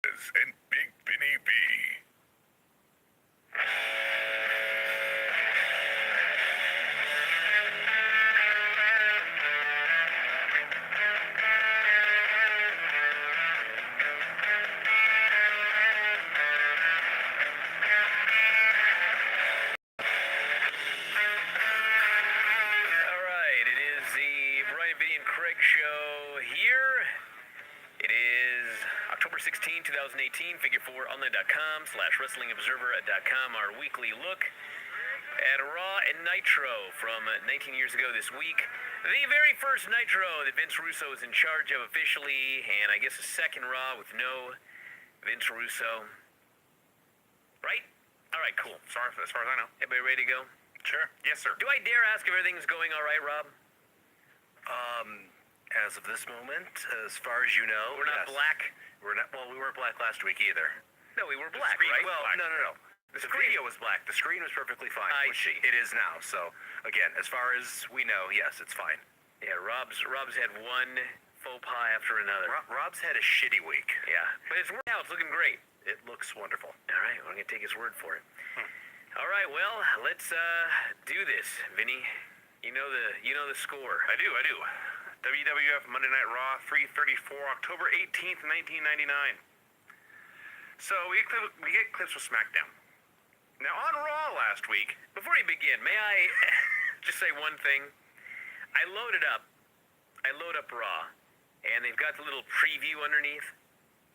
and Big Vinny B. It is October 16, 2018, figure4online.com/wrestlingobserver.com, our weekly look at Raw and Nitro from 19 years ago this week. The very first Nitro that Vince Russo is in charge of officially, and I guess a second Raw with no Vince Russo. Right? All right, cool. Sorry, as far as I know. Everybody ready to go? Sure. Yes, sir. Do I dare ask if everything's going all right, Rob? As of this moment, as far as you know, We're not yes. black? We're not. Well, we weren't black last week either. No, we were black, screen, right? Well, black. no. The video was black. The screen was perfectly fine. I which see. It is now. So, again, as far as we know, yes, it's fine. Yeah, Rob's had one faux pas after another. Rob's had a shitty week. Yeah, but it's working out. It's looking great. It looks wonderful. All right, well, I'm gonna take his word for it. All right, well, let's do this, Vinny. You know the score. I do. WWF Monday Night Raw 334, October 18th, 1999. So we get clips from SmackDown. Now on Raw last week. Before you begin, may I just say one thing? I load up Raw, and they've got the little preview underneath.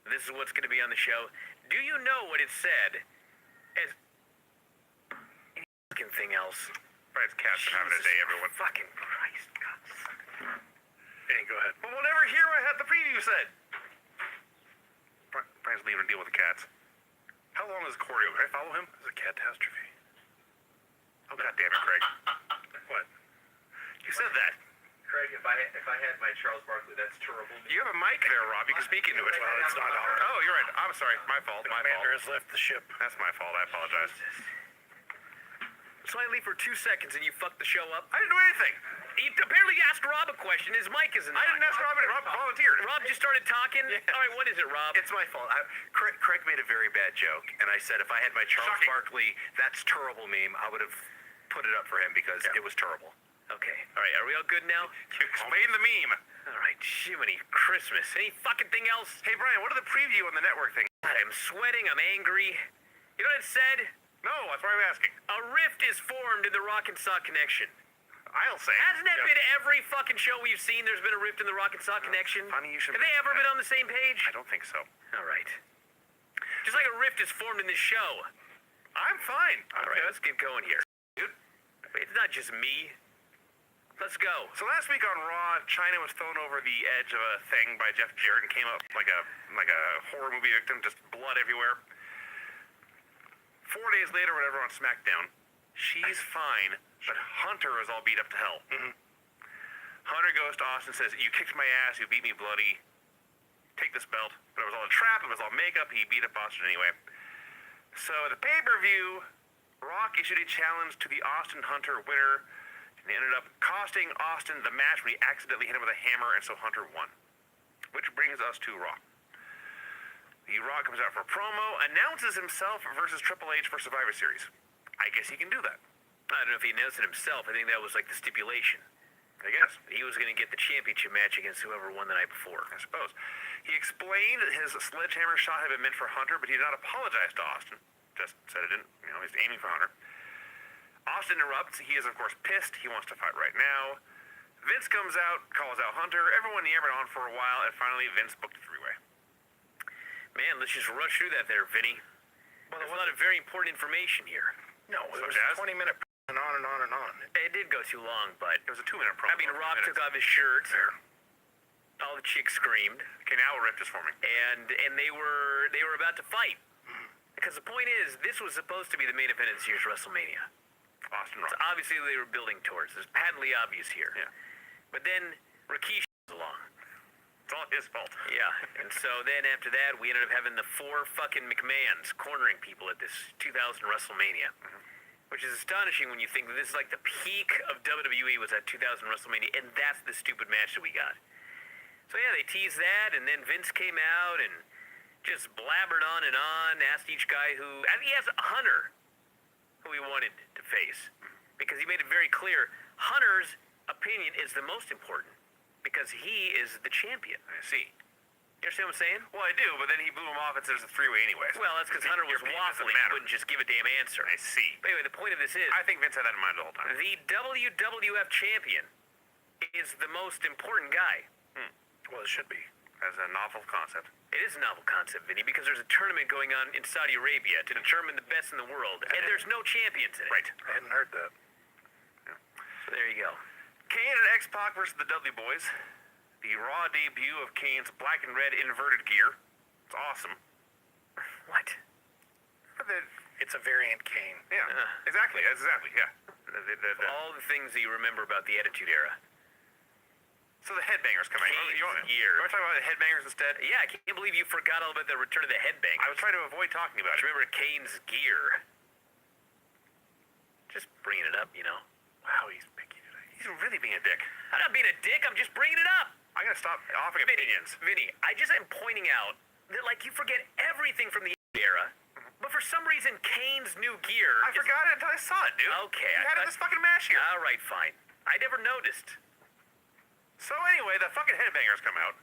This is what's going to be on the show. Do you know what it said? As anything else. Brian's cats are having a day, everyone. Fucking Christ, God. Hey, go ahead. But we'll never hear what the preview said. Brian's leaving to deal with the cats. How long is choreo? Can I follow him? It's a catastrophe. Oh, God damn it, Craig. What? You said that. Craig, if I had my Charles Barkley, that's terrible. You have a mic there, Rob. You can speak into it. Well, it's not ours. Oh, you're right. I'm sorry. My fault. The My commander fault. has left the ship. That's my fault. I apologize. So I leave for 2 seconds and you fucked the show up? I didn't do anything. You apparently asked Rob a question. His mic isn't on. I didn't ask Rob. Rob volunteered. Rob just started talking? Yeah. All right, what is it, Rob? It's my fault. Craig made a very bad joke, and I said if I had my Charles Shocking. Barkley, that's terrible meme, I would have put it up for him because it was terrible. Okay. All right, are we all good now? You explain the meme. All right, Jiminy Christmas. Any fucking thing else? Hey, Brian, what are the preview on the network thing? God, I'm sweating. I'm angry. You know what it said? No, that's why I'm asking. A rift is formed in the Rock and Sock connection. I'll say. Hasn't that been every fucking show we've seen? There's been a rift in the Rock and Sock connection. Funny you should. Have they ever been on the same page? I don't think so. All right. Just like a rift is formed in this show. I'm fine. All right, let's get going here. Dude. It's not just me. Let's go. So last week on Raw, China was thrown over the edge of a thing by Jeff Jarrett and came up like a horror movie victim, just blood everywhere. 4 days later, whatever, on SmackDown, she's fine, but Hunter is all beat up to hell. Hunter goes to Austin and says, "You kicked my ass, you beat me bloody. Take this belt." But it was all a trap, it was all makeup, he beat up Austin anyway. So at the pay-per-view, Rock issued a challenge to the Austin Hunter winner, and it ended up costing Austin the match when he accidentally hit him with a hammer, and so Hunter won. Which brings us to Raw. The Rock comes out for a promo, announces himself versus Triple H for Survivor Series. I guess he can do that. I don't know if he announced it himself. I think that was like the stipulation. I guess. He was going to get the championship match against whoever won the night before. I suppose. He explained that his sledgehammer shot had been meant for Hunter, but he did not apologize to Austin. Just said it didn't, he's aiming for Hunter. Austin interrupts. He is, of course, pissed. He wants to fight right now. Vince comes out, calls out Hunter. Everyone yammered on for a while, and finally Vince booked a three-way. Man, let's just rush through that there, Vinny. Well, there's a lot of very important information here. No, it was Jazz? a 20-minute and on and on and on. It did go too long, but It was a 2-minute promo. I mean, Rock took off his shirt. There. All the chicks screamed, Okay, now a rift is forming. and they were about to fight. Because the point is, this was supposed to be the main event of this year's WrestleMania. Austin Rock. So obviously they were building towards. It's patently obvious here. Yeah. But then Rikishi comes along. It's all his fault. Yeah, and so then after that, we ended up having the 4 fucking McMahons cornering people at this 2000 WrestleMania, which is astonishing when you think that this is like the peak of WWE was at 2000 WrestleMania, and that's the stupid match that we got. So yeah, they teased that, and then Vince came out, and Just blabbered on and on, asked each guy who... I think he has Hunter, who he wanted to face. Because he made it very clear, Hunter's opinion is the most important. Because he is the champion. I see. You understand what I'm saying? Well, I do, but then he blew him off and said there's a three-way anyways. Well, that's because Hunter was Your opinion doesn't waffling. He matter. wouldn't just give a damn answer. I see. But anyway, the point of this is... I think Vince had that in mind the whole time. The WWF champion is the most important guy. Well, it should be. As a novel concept. It is a novel concept, Vinny, because there's a tournament going on in Saudi Arabia to determine the best in the world, and there's no champions in it. Right. I hadn't heard that. So there you go. Kane and X-Pac versus the Dudley Boys. The Raw debut of Kane's black and red inverted gear. It's awesome. What? It's a variant Kane. Yeah, exactly. That's exactly, yeah. All the things that you remember about the Attitude Era. So the headbangers come in. Kane's You want gear. to talk about the headbangers instead? Yeah, I can't believe you forgot all about the return of the headbang. I was trying to avoid talking about it. Remember Kane's gear. Just bringing it up, you know. Wow, he's picky today. He's really being a dick. I'm not being a dick, I'm just bringing it up. I'm gonna stop offering opinions. Vinny, I just am pointing out that, like, you forget everything from the era, but for some reason, Kane's new gear... I forgot it until I saw it, dude. Okay. You had it in this fucking match here. All right, fine. I never noticed. So anyway, the fucking headbangers come out.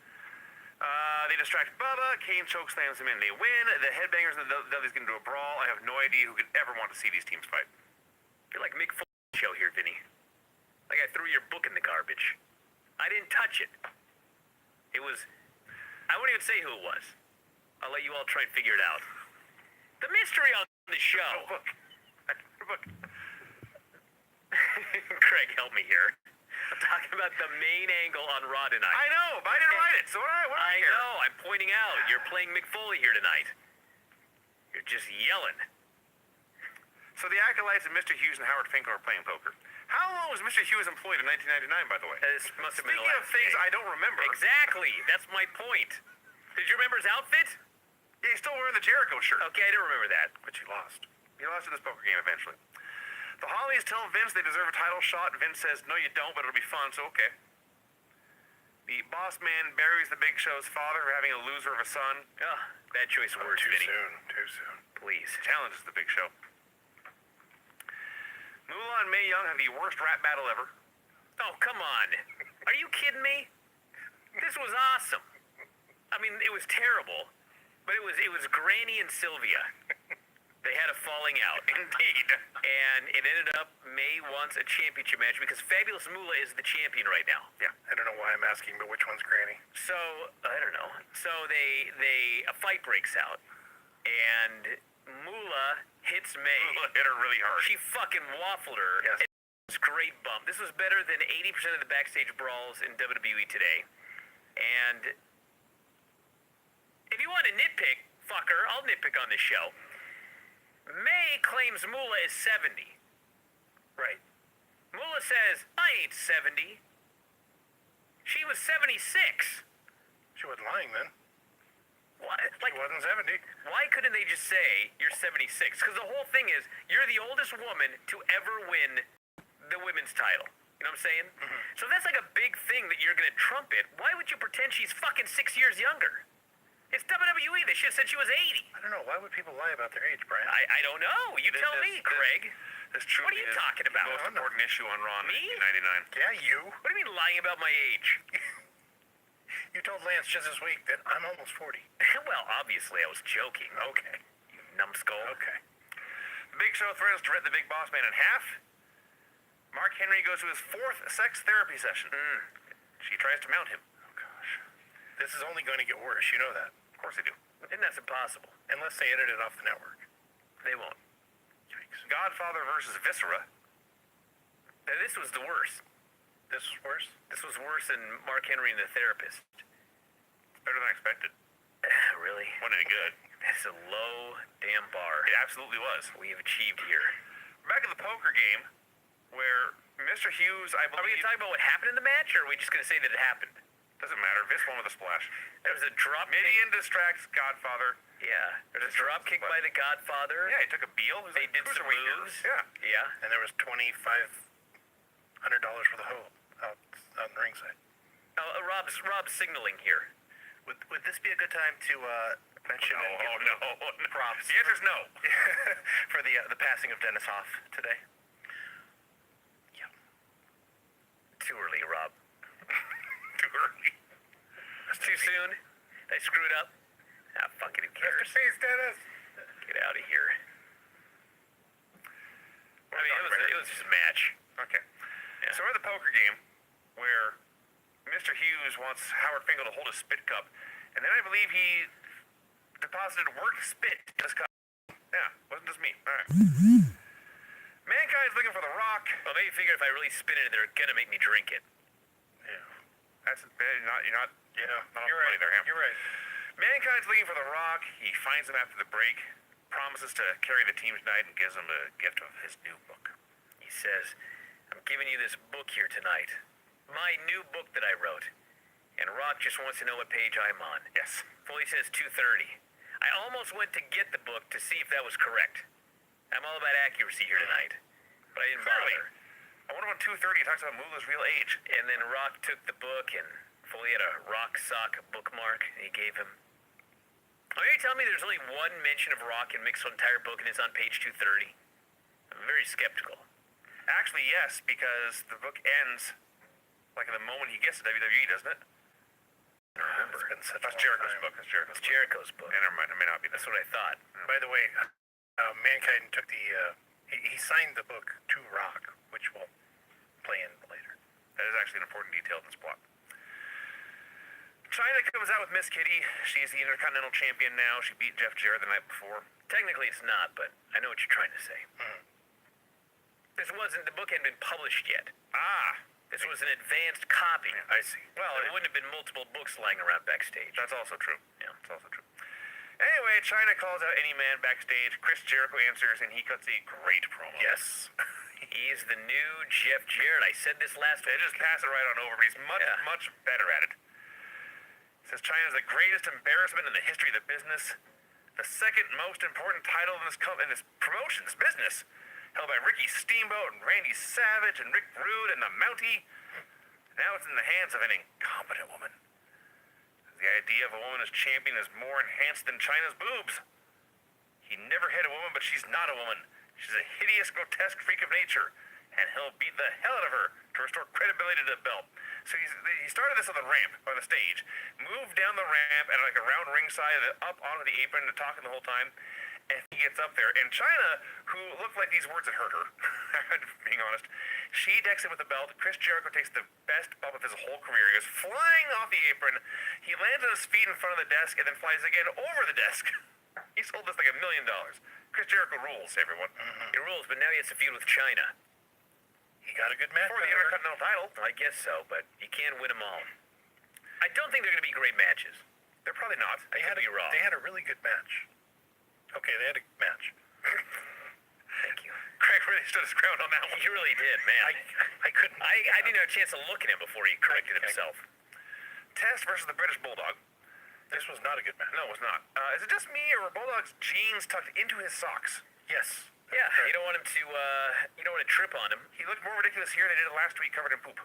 They distract Bubba. Kane chokeslams him in. They win. The headbangers and the Dudleys get into a brawl. I have no idea who could ever want to see these teams fight. You're like Mick Foley show here, Vinny. Like I threw your book in the garbage. I didn't touch it. It was... I won't even say who it was. I'll let you all try and figure it out. The mystery on the show. Book. Craig, help me here. I'm talking about the main angle on Raw tonight. I know, but I didn't write it, so what do I care? know, I'm pointing out. You're playing Mick Foley here tonight. You're just yelling. So the Acolytes and Mr. Hughes and Howard Finkel are playing poker. How long was Mr. Hughes employed in 1999, by the way? This must have been the Speaking of last things day. I don't remember. Exactly. That's my point. Did you remember his outfit? Yeah, he's still wearing the Jericho shirt. Okay, I didn't remember that. But you lost. You lost in this poker game eventually. The Hollies tell Vince they deserve a title shot. Vince says, no, you don't, but it'll be fun, so okay. The Boss Man buries the Big Show's father for having a loser of a son. Oh, bad choice of words, Too Vinny. soon. Please. Challenges the Big Show. Moolah and Mae Young have the worst rap battle ever. Oh, come on. Are you kidding me? This was awesome. I mean, it was terrible, but it was Granny and Sylvia. They had a falling out. Indeed. And it ended up May wants a championship match because Fabulous Moolah is the champion right now. Yeah. I don't know why I'm asking, but which one's Granny? So, I don't know. So a fight breaks out. And Moolah hits May. Moolah hit her really hard. She fucking waffled her. Yes. It was a great bump. This was better than 80% of the backstage brawls in WWE today. And if you want to nitpick, fucker, I'll nitpick on this show. May claims Moolah is 70. Right. Moolah says, I ain't 70. She was 76. She wasn't lying then. What? Like, She wasn't 70. why couldn't they just say you're 76? Because the whole thing is, you're the oldest woman to ever win the women's title. You know what I'm saying? Mm-hmm. So that's like a big thing that you're going to trumpet. Why would you pretend she's fucking 6 years younger? It's WWE. They should have said she was 80. I don't know. Why would people lie about their age, Brian? I don't know. You tell me, Craig. This truly What are you is talking about? the most important issue on Raw in Me? 1999. Yeah, you. What do you mean lying about my age? You told Lance just this week that I'm almost 40. Well, obviously I was joking. Okay. You numbskull. Okay. The Big Show threatens to rip the Big Boss Man in half. Mark Henry goes to his 4th sex therapy session. She tries to mount him. Oh, gosh. This is only going to get worse. You know that. Of course they do. And that's impossible. Unless they edit it off the network. They won't. Yikes. Godfather versus Viscera. Now, this was the worst. This was worse? This was worse than Mark Henry and the Therapist. It's better than I expected. Really? Wasn't any good. That's a low damn bar It absolutely was. we have achieved here. Back at the poker game, where Mr. Hughes, I Are we believe... going to talk about what happened in the match, or are we just going to say that it happened? Doesn't matter. Vince won with a splash. There was a drop Midian distracts Godfather. Yeah. There's a drop kick by the Godfather. Yeah, he took a Beal. They did some moves. Yeah. Yeah. And there was $2,500 for the hoe out on the ringside. Rob's signaling here. Would this be a good time to mention and give Oh, him no. props The answer's no. for the passing of Dennis Hoff today? Too early, Rob. Too early. Too soon. I screwed up. Ah, fuck it, who cares? Peace, Dennis. Get out of here. I mean, it was just a match. Okay. Yeah. So we're at the poker game where Mr. Hughes wants Howard Finkel to hold his spit cup, and then I believe he deposited worked spit in his cup. Yeah, wasn't just me. All right. Mankind's looking for the rock. Well, maybe figure if I really spin it, they're gonna make me drink it. Yeah. That's you're not. Yeah, not you're funny right. there, Ham. You're right. Mankind's looking for the rock. He finds him after the break, promises to carry the team tonight, and gives him a gift of his new book. He says, I'm giving you this book here tonight. My new book that I wrote. And Rock just wants to know what page I'm on. Yes. Fully says 230. I almost went to get the book to see if that was correct. I'm all about accuracy here tonight. But I didn't Clearly. bother. I wonder when 230 talks about Moolah's real age. And then Rock took the book and Fully had a rock sock bookmark he gave him. Are you telling me there's only one mention of Rock in Mick's entire book and it's on page 230? I'm very skeptical. Actually, yes, because the book ends like in the moment he gets to WWE, doesn't it? I don't remember. It's been such a That's long Jericho's time. book. That's Jericho's It's Jericho's book. book. Yeah, never mind. It may not be. That's what I thought. By the way, Mankind took the he signed the book to Rock, which will play in later. That is actually an important detail in this plot. China comes out with Miss Kitty. She's the Intercontinental Champion now. She beat Jeff Jarrett the night before. Technically it's not, but I know what you're trying to say. The book hadn't been published yet. Ah, This was an advanced copy. I see. Well, there wouldn't have been multiple books lying around backstage. that's also true. Yeah. That's also true. Anyway, China calls out any man backstage. Chris Jericho answers, and he cuts a great promo. Yes. He's the new Jeff Jarrett. I said this last They week. just pass it right on over, but he's much, Yeah. much better at it. Says China's the greatest embarrassment in the history of the business. The second most important title in this promotion, this business, held by Ricky Steamboat and Randy Savage and Rick Rude and the Mountie. Now it's in the hands of an incompetent woman. The idea of a woman as champion is more enhanced than China's boobs. He never hit a woman, but she's not a woman. She's a hideous, grotesque freak of nature, and he'll beat the hell out of her to restore credibility to the belt. So he started this on the ramp, on the stage, moved down the ramp at like around ringside and up onto the apron and talking the whole time. And he gets up there, and China, who looked like these words had hurt her, being honest, she decks him with the belt. Chris Jericho takes the best bump of his whole career. He goes flying off the apron. He lands on his feet in front of the desk and then flies again over the desk. He sold this like $1 million. Chris Jericho rules, everyone. He rules, but now he has to feud with China. He got a good match. For the Intercontinental title. I guess so, but you can't win them all. I don't think they're going to be great matches. They're probably not. They had could be wrong. They had a really good match. Okay, they had a match. Thank you. Craig really stood his ground on that one. He really did, man. I couldn't. I didn't have a chance to look at him before he corrected himself. Test versus the British Bulldog. This was not a good match. No, it was not. Is it just me, or were Bulldog's jeans tucked into his socks? Yes. Yeah, you don't want him to, you don't want to trip on him. He looked more ridiculous here than he did last week, covered in poop.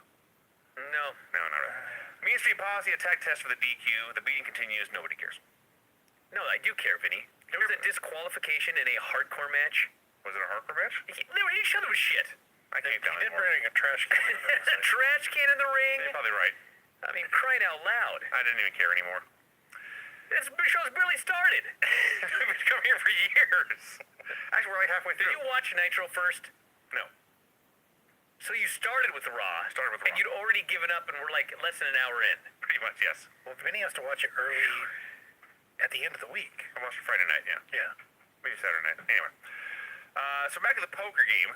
No. No, not really. Mean Street Posse attack Test for the DQ. The beating continues. Nobody cares. No, I do care, Vinny. There was a disqualification in a hardcore match. Was it a hardcore match? They were hitting each other with shit. I can't He tell did anymore. bring a trash can. A trash can in the ring. You're probably right. I mean, crying out loud. I didn't even care anymore. This show's barely started. We've been coming here for years. Actually, we're like halfway Did through. you watch Nitro first? No. So you started with Raw. Started with And Raw. you'd already given up and we're like less than an hour in. Pretty much, yes. Well, Vinny has to watch it early at the end of the week. I watched it Friday night, yeah. Yeah. Maybe Saturday night. Anyway. So back at the poker game.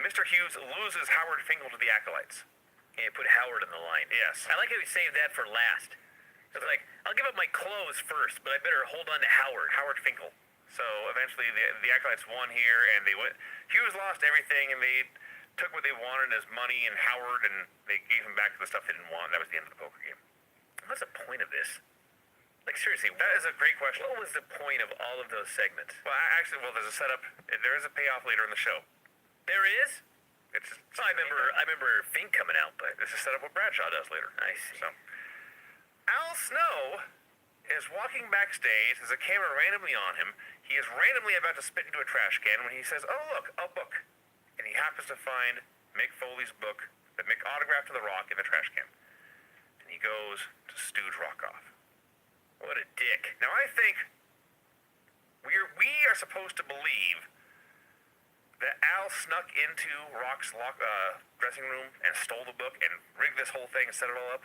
Mr. Hughes loses Howard Finkel to the Acolytes. Yeah, you put Howard on the line. Yes. I like how he saved that for last. It's like, I'll give up my clothes first, but I better hold on to Howard. Howard Finkel. So eventually the Acolytes won here, and they went. Hughes lost everything, and they took what they wanted as money and Howard, and they gave him back the stuff they didn't want. That was the end of the poker game. What's the point of this? Like, seriously, That is a great question. what was the point of all of those segments? Well, actually, there's a setup. There is a payoff later in the show. There is? It's So I remember Fink coming out, but This is set up what Bradshaw does later. I see. So, Al Snow is walking backstage. There's a camera randomly on him. He is randomly about to spit into a trash can when he says, "Oh, look, a book." And he happens to find Mick Foley's book that Mick autographed to The Rock in the trash can. And he goes to stooge Rock off. What a dick. Now, I think we are supposed to believe that Al snuck into Rock's dressing room and stole the book and rigged this whole thing and set it all up.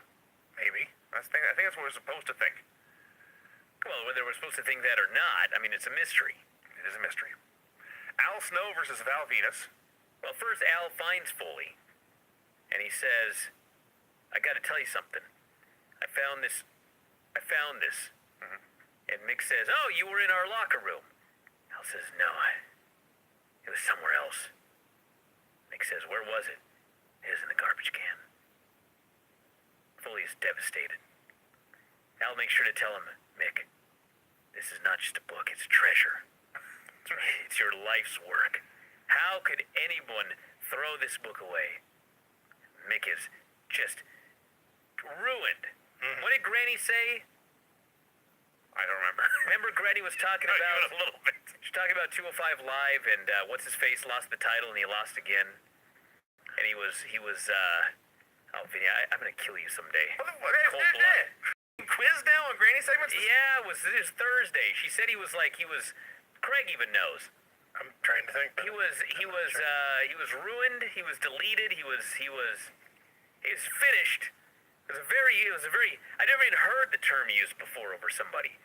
Maybe. I think that's what we're supposed to think. Well, whether we're supposed to think that or not, I mean, it's a mystery. It is a mystery. Al Snow versus Val Venus. Well, first Al finds Foley, and he says, "I got to tell you something. I found this. Mm-hmm. And Mick says, "Oh, you were in our locker room." Al says, "No, it was somewhere else." Mick says, "Where was it?" "It was in the garbage can." Foley is devastated. Al makes sure to tell him, "Mick, this is not just a book, it's treasure. It's your life's work. How could anyone throw this book away?" Mick is just ruined. Mm-hmm. What did Granny say? I don't remember. Remember Granny was talking No, about... a little bit. She's talking about 205 Live, and what's-his-face lost the title, and he lost again. And he was, oh, Vinny, I'm going to kill you someday. Cold blood. Quiz now on Granny segments? Yeah, it was Thursday. She said he was, Craig even knows. I'm trying to think. He was ruined. He was deleted. He was finished. It was a very, I never even heard the term used before over somebody.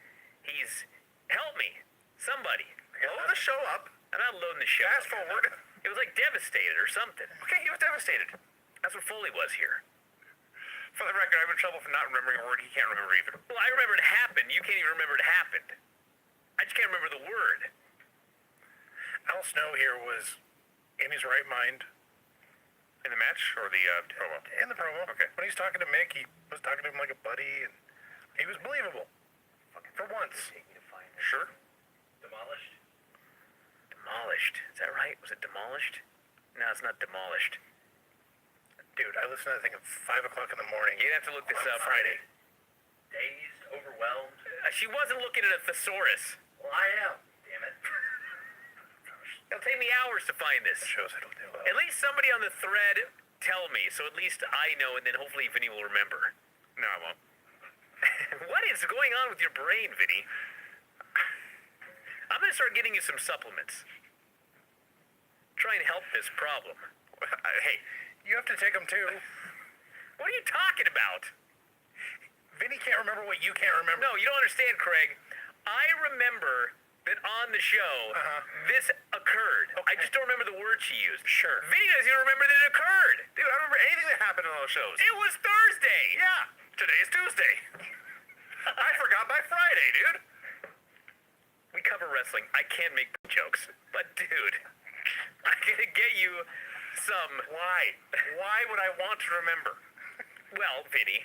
Help me, somebody. Load the show up. I'm not loading the show. Fast forward. It was like devastated or something. Okay, he was devastated. That's what Foley was here. For the record, I'm in trouble for not remembering a word he can't remember either. Well, I remember it happened. You can't even remember it happened. I just can't remember the word. Al Snow here was in his right mind. In the match or the promo? In the promo. Okay. When he's talking to Mick, he was talking to him like a buddy, and he was believable. For once. Take me to find it. Sure. Demolished. Demolished. Is that right? Was it demolished? No, it's not demolished. Dude, I listened to that thing at 5 o'clock in the morning. You'd have to look this on up. Friday. Dazed, overwhelmed. She wasn't looking at a thesaurus. Well, I am. Damn it. It'll take me hours to find this. Shows it'll do well. At least somebody on the thread tell me, so at least I know, and then hopefully Vinny will remember. No, I won't. What is going on with your brain, Vinny? I'm gonna start getting you some supplements. Try and help this problem. Hey, You have to take them too. What are you talking about? Vinny can't remember what you can't remember. No, you don't understand, Craig. I remember that on the show, this occurred. I just don't remember the word she used. Sure. Vinny doesn't even remember that it occurred. dude, I don't remember anything that happened on those shows. It was Thursday. Yeah, today's Tuesday. I forgot by Friday, dude. We cover wrestling. I can't make jokes. But, dude, I gotta get you some... Why? Why would I want to remember? Well, Vinny,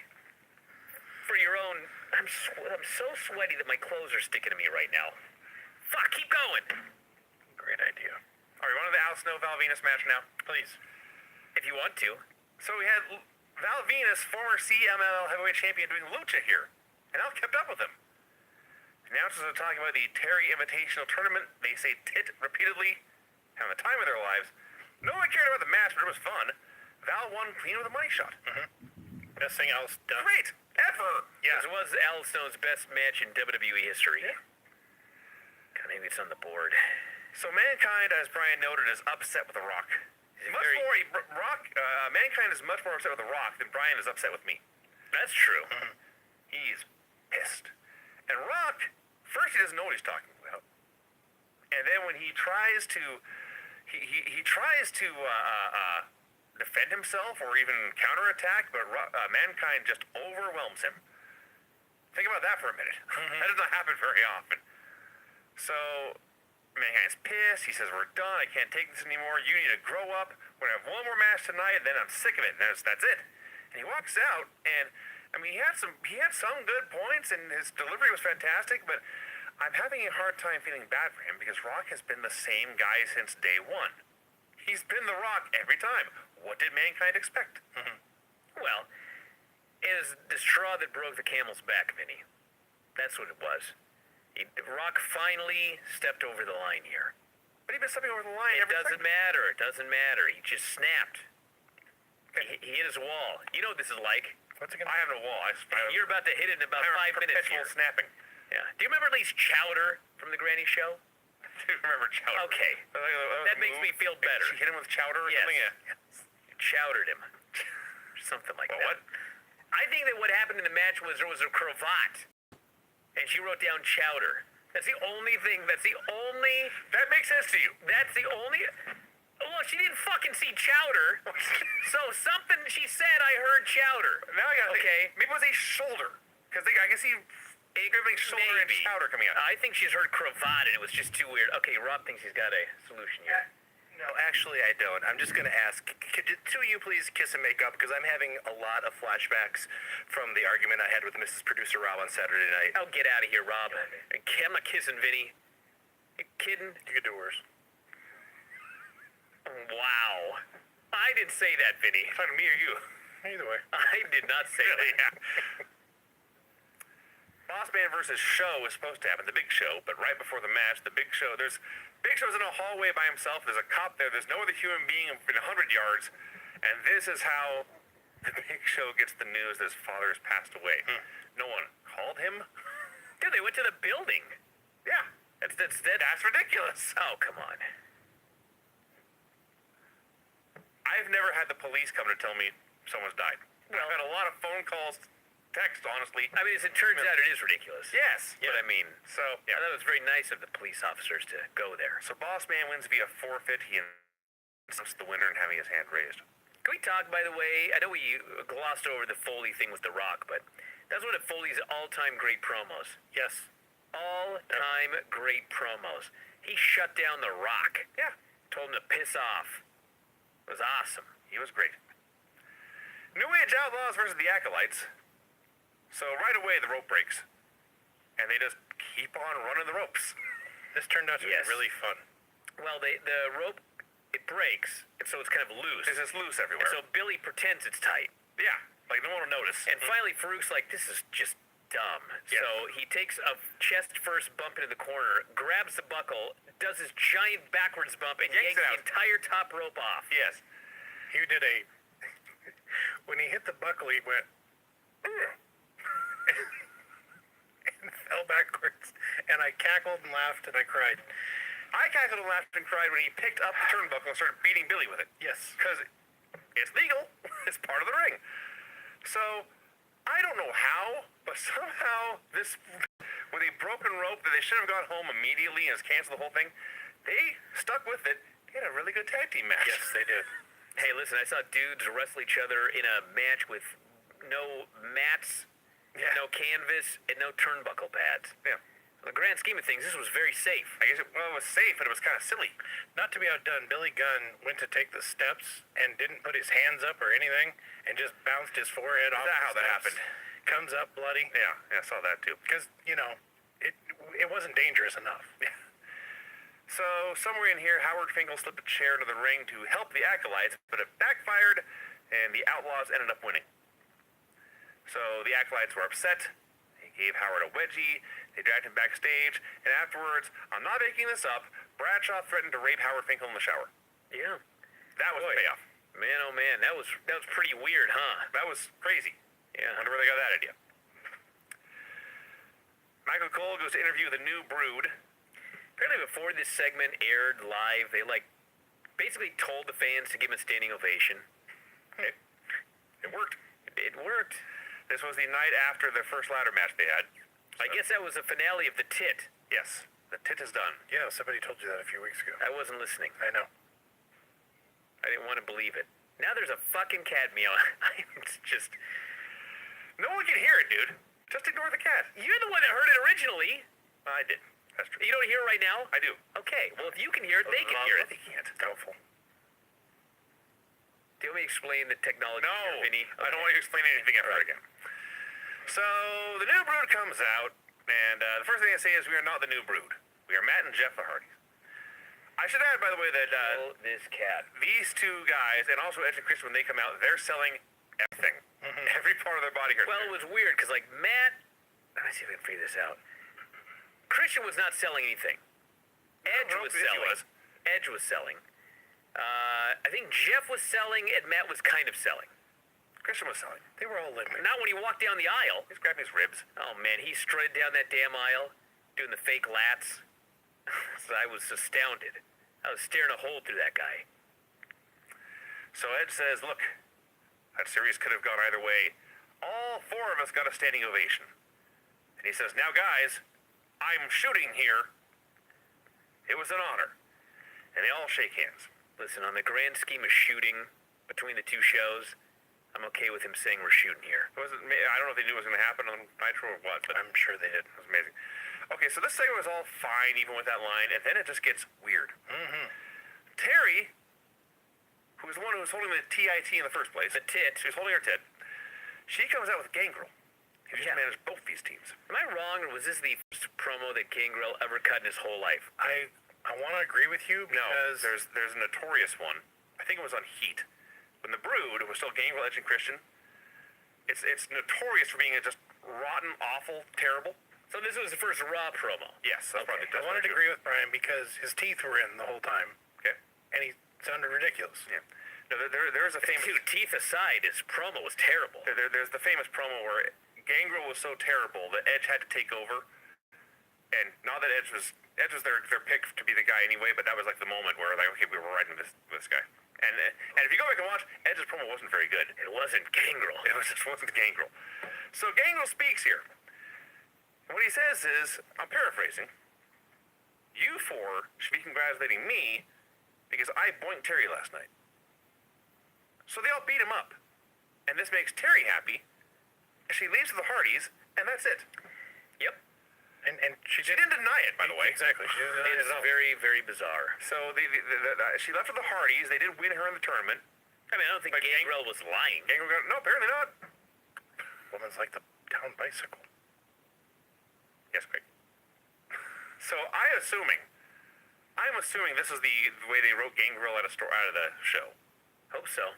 for your own... I'm so sweaty that my clothes are sticking to me right now. Fuck, keep going. Great idea. Are we on to the Al Snow Val Venus match now? Please. If you want to. So we had Val Venus, former CMLL heavyweight champion, doing lucha here. And Al kept up with him. Announcers are talking about the Terry Invitational Tournament. They say tit repeatedly, having the time of their lives. No one cared about the match, but it was fun. Val won clean with a money shot. Best thing Al's done. Great! Ever! Yeah. It was Al Snow's best match in WWE history. Yeah. God, maybe it's on the board. So Mankind, as Brian noted, is upset with The Rock. Mankind is much more upset with The Rock than Brian is upset with me. That's true. He's pissed. And Rock, first he doesn't know what he's talking about. And then when he tries to, he tries to defend himself or even counterattack, but Mankind just overwhelms him. Think about that for a minute. That does not happen very often. So Mankind's pissed. He says, "We're done. I can't take this anymore. You need to grow up. We're gonna have one more match tonight, and then I'm sick of it. And that's it." And he walks out, and I mean, he had some good points, and his delivery was fantastic. But I'm having a hard time feeling bad for him because Rock has been the same guy since day one. He's been The Rock every time. What did Mankind expect? Well, it is the straw that broke the camel's back, Vinny. That's what it was. Rock finally stepped over the line here. But he's been stepping over the line It every doesn't second. matter. It doesn't matter. He just snapped. He hit his wall. You know what this is like. What's it gonna I have no wall. You're about to hit it in about 5 minutes perpetual here. snapping. Yeah. Do you remember at least Chowder from the Granny Show? I do remember Chowder. Okay. That makes me feel better. She hit him with chowder or Yes. something? Yeah. Chowdered him. Something like Well, that. what? I think that what happened in the match was there was a cravat. And she wrote down chowder. That's the only thing. That makes sense to you. That's the only. Well, she didn't fucking see chowder. So something she said, I heard chowder. Now I gotta Okay. think. Maybe it was a shoulder. Because I can see everything shoulder and Maybe. chowder coming out. I think she's heard cravat and it was just too weird. Okay, Rob thinks he's got a solution here. No, actually, I don't. I'm just going to ask, could the two of you please kiss and make up? Because I'm having a lot of flashbacks from the argument I had with Mrs. Producer Rob on Saturday night. Oh, get out of here, Rob. I'm not kissing Vinny. You kidding? You could do worse. Wow. I didn't say that, Vinny. Talking to me or you? Either way. I did not say Really? that. Yeah. Boss Man versus Show was supposed to happen, the Big Show, but right before the match, the Big Show's in a hallway by himself. There's a cop there. There's no other human being in 100 yards, and this is how the Big Show gets the news that his father has passed away. No one called him. Dude, they went to the building. Yeah, that's ridiculous. Oh, come on. I've never had the police come to tell me someone's died. I've had a lot of phone calls, text, honestly. I mean, as it turns out, it is ridiculous. Yes. But I mean, So, I yeah. thought it was very nice of the police officers to go there. So Boss Man wins via forfeit. He announced the winner and having his hand raised. Can we talk, by the way, I know we glossed over the Foley thing with The Rock, but that's one of Foley's all-time great promos. Yes. All-time great promos. He shut down The Rock. Yeah, Told him to piss off. It was awesome. he was great. New Age Outlaws versus the Acolytes. So right away the rope breaks, and they just keep on running the ropes. This turned out to Yes. be really fun. Well, the rope, it breaks, and so it's kind of loose. It's just loose And everywhere. so Billy pretends it's tight. Yeah, like no one will notice. And finally, Farouk's like, this is just dumb. Yes. So he takes a chest first bump into the corner, grabs the buckle, does his giant backwards bump, and Yanks yanks it the out. entire top rope off. Yes. He did a... When he hit the buckle, he went... and fell backwards. And I cackled and laughed and I cried. I cackled and laughed and cried when he picked up the turnbuckle and started beating Billy with it. Yes. Because it's legal. It's part of the ring. So, I don't know how, but somehow this, with a broken rope that they should have gone home immediately and just canceled the whole thing, they stuck with it. They had a really good tag team match. Yes, they did. Hey, listen, I saw dudes wrestle each other in a match with no mats, Yeah. no canvas, and no turnbuckle pads. Yeah. In the grand scheme of things, this was very safe. I guess it was safe, but it was kind of silly. Not to be outdone, Billy Gunn went to take the steps and didn't put his hands up or anything and just bounced his forehead off that the how that steps. happened? Comes up bloody. Yeah, I saw that too. Because, you know, it wasn't dangerous enough. Yeah. So, somewhere in here, Howard Finkel slipped a chair into the ring to help the Acolytes, but it backfired, and the Outlaws ended up winning. So, the Acolytes were upset. They gave Howard a wedgie. They dragged him backstage, and afterwards, I'm not making this up, Bradshaw threatened to rape Howard Finkel in the shower. Yeah. That was the payoff. Man, oh man, that was pretty weird, huh? That was crazy. Yeah. I wonder where they got that idea. Michael Cole goes to interview the new Brood. Apparently before this segment aired live, they basically told the fans to give him a standing ovation. It worked. It worked. This was the night after the first ladder match they had. I guess that was the finale of the tit. Yes, the tit is done. Yeah, somebody told you that a few weeks ago. I wasn't listening. I know. I didn't want to believe it. Now there's a fucking cat meow. It's just... No one can hear it, dude. Just ignore the cat. You're the one that heard it originally. I did. That's true. You don't hear it right now? I do. Okay, well if you can hear it, they can hear it. They can't. Doubtful. Do you want me to explain the technology No, here, Vinny? I don't want you to explain anything ever again. So, the new Brood comes out, and the first thing I say is we are not the new Brood. We are Matt and Jeff the Hardys. I should add, by the way, that Oh, this cat. these two guys, and also Edge and Chris, when they come out, they're selling everything. Every part of their body hurts. Well, it was weird because Matt Let me see if I can figure this out. Christian was not selling anything. Edge No, was yes, he selling. was. Edge was selling. I think Jeff was selling, and Matt was kind of selling. Christian was selling. They were all limping. Not when he walked down the aisle. He's grabbing his ribs. Oh man, he strutted down that damn aisle, doing the fake lats. So I was astounded. I was staring a hole through that guy. So Edge says, look, that series could have gone either way. All four of us got a standing ovation. And he says, now guys, I'm shooting here. It was an honor. And they all shake hands. Listen, on the grand scheme of shooting between the two shows, I'm okay with him saying we're shooting here. I don't know if they knew it was going to happen on Nitro or what, but I'm sure they did. it was amazing. Okay, so this segment was all fine, even with that line, and then it just gets weird. Mm-hmm. Terry, who was the one who was holding the TIT in the first place, The tit. she was holding her tit, she comes out with Gangrel. He just Yeah. managed both these teams. Am I wrong, or was this the first promo that Gangrel ever cut in his whole life? I want to agree with you No, because there's a notorious one. I think it was on Heat. When the Brood, it was still Gangrel, Edge, and Christian. It's notorious for being just rotten, awful, terrible. So this was the first Raw promo. Yes, that's probably I wanted to agree with Brian because his teeth were in the whole time, Okay. and he sounded ridiculous. Yeah. No, there's a famous. Dude, teeth aside, his promo was terrible. There's the famous promo where Gangrel was so terrible that Edge had to take over, and not that Edge was their pick to be the guy anyway, but that was like the moment where like, okay, we were riding this guy. And if you go back and watch, Edge's promo wasn't very good. It wasn't Gangrel. It wasn't Gangrel. So Gangrel speaks here. What he says is, I'm paraphrasing, you four should be congratulating me because I boinked Terry last night. So they all beat him up. And this makes Terry happy. And she leaves with the Hardys, and that's it. Yep. And She didn't deny it, by the way. exactly. She didn't It is very, very bizarre. So she left with the Hardys. They did win her in the tournament. I mean, I don't think But Gangrel was lying. Gangrel got, no, apparently not. Woman's like the town bicycle. Yes, Greg. So I'm assuming this is the way they wrote Gangrel out of the show. Hope so.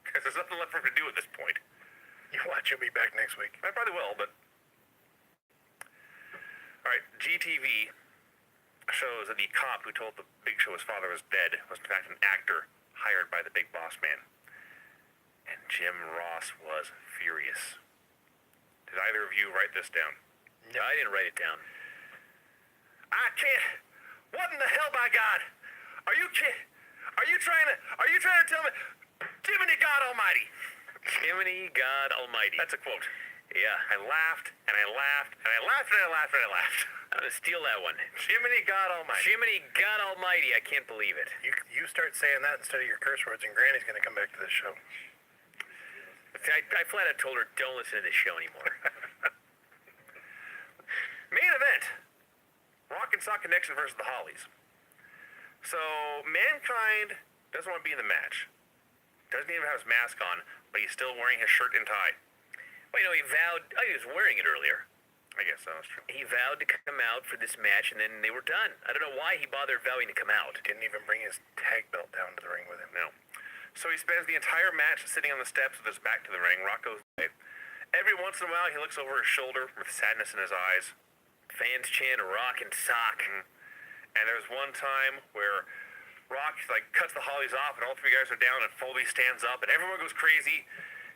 Because there's nothing left for her to do at this point. You watch, he'll be back next week. I probably will, but... Alright, GTV shows that the cop who told the Big Show his father was dead was in fact an actor hired by the Big Boss Man. And Jim Ross was furious. Did either of you write this down? No, I didn't write it down. I can't... What in the hell, by God? Are you kidding? Are you trying to tell me... Jiminy God Almighty! Jiminy God Almighty. That's a quote. Yeah. I laughed, and I laughed, and I laughed, and I laughed, and I laughed. I'm gonna steal that one. Jiminy God Almighty. Jiminy God Almighty, I can't believe it. You start saying that instead of your curse words, and Granny's going to come back to this show. I flat out told her, don't listen to this show anymore. Main event. Rock and Sock Connection versus the Hollies. So, Mankind doesn't want to be in the match. Doesn't even have his mask on, but he's still wearing his shirt and tie. Well, you know, he vowed... Oh, he was wearing it earlier. I guess that's true. He vowed to come out for this match, and then they were done. I don't know why he bothered vowing to come out. Didn't even bring his tag belt down to the ring with him. No. So he spends the entire match sitting on the steps with his back to the ring. Rock goes away. Every once in a while, he looks over his shoulder with sadness in his eyes. Fans chant Rock and Sock. And there's one time where Rock cuts the Hollies off, and all three guys are down, and Foley stands up, and everyone goes crazy.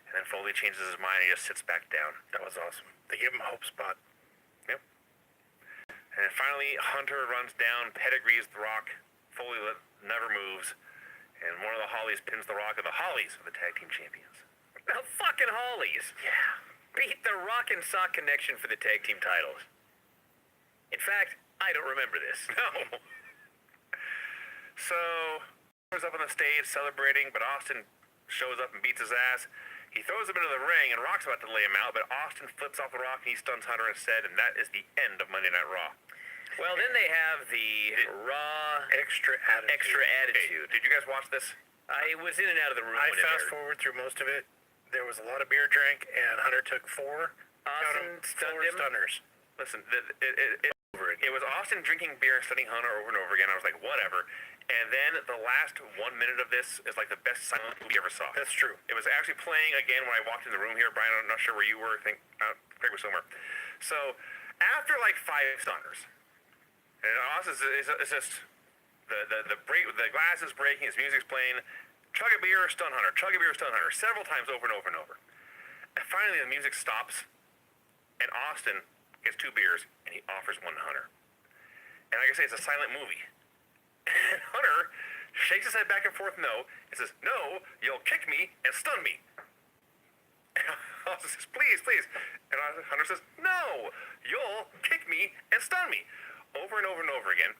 And then Foley changes his mind, and he just sits back down. That was awesome. They gave him a hope spot. Yep. And then finally, Hunter runs down, pedigrees the Rock. Foley never moves. And one of the Hollies pins the Rock, and the Hollies are the tag team champions. The fucking Hollies. Yeah. Beat the Rock and Sock Connection for the tag team titles. In fact, I don't remember this. No. So, was up on the stage celebrating, but Austin shows up and beats his ass. He throws him into the ring, and Rock's about to lay him out, but Austin flips off the Rock, and he stuns Hunter instead, and that is the end of Monday Night Raw. Well, then they have the Raw Extra attitude. Extra Okay, Attitude. did you guys watch this? I was in and out of the room I when it fast aired. forward through most of it. There was a lot of beer drank, and Hunter took four. count 'em, Austin stunned four him. stunners. Listen, it was Austin drinking beer and stunning Hunter over and over again. I was like, whatever. And then the last 1 minute of this is like the best silent movie ever saw. That's true. It was actually playing again when I walked in the room here. Brian, I'm not sure where you were. I think Craig was somewhere. So after like 5 stunners, and Austin is just the glass is breaking, his music's playing. Chug a beer, stun hunter. Chug a beer, stun hunter. Several times over and over and over. And finally, the music stops, and Austin gets 2 beers, and he offers one to Hunter. And like I say, it's a silent movie. And Hunter shakes his head back and forth, no, and says, "No, you'll kick me and stun me." And Austin says, "Please, please." And Hunter says, "No, you'll kick me and stun me." Over and over and over again.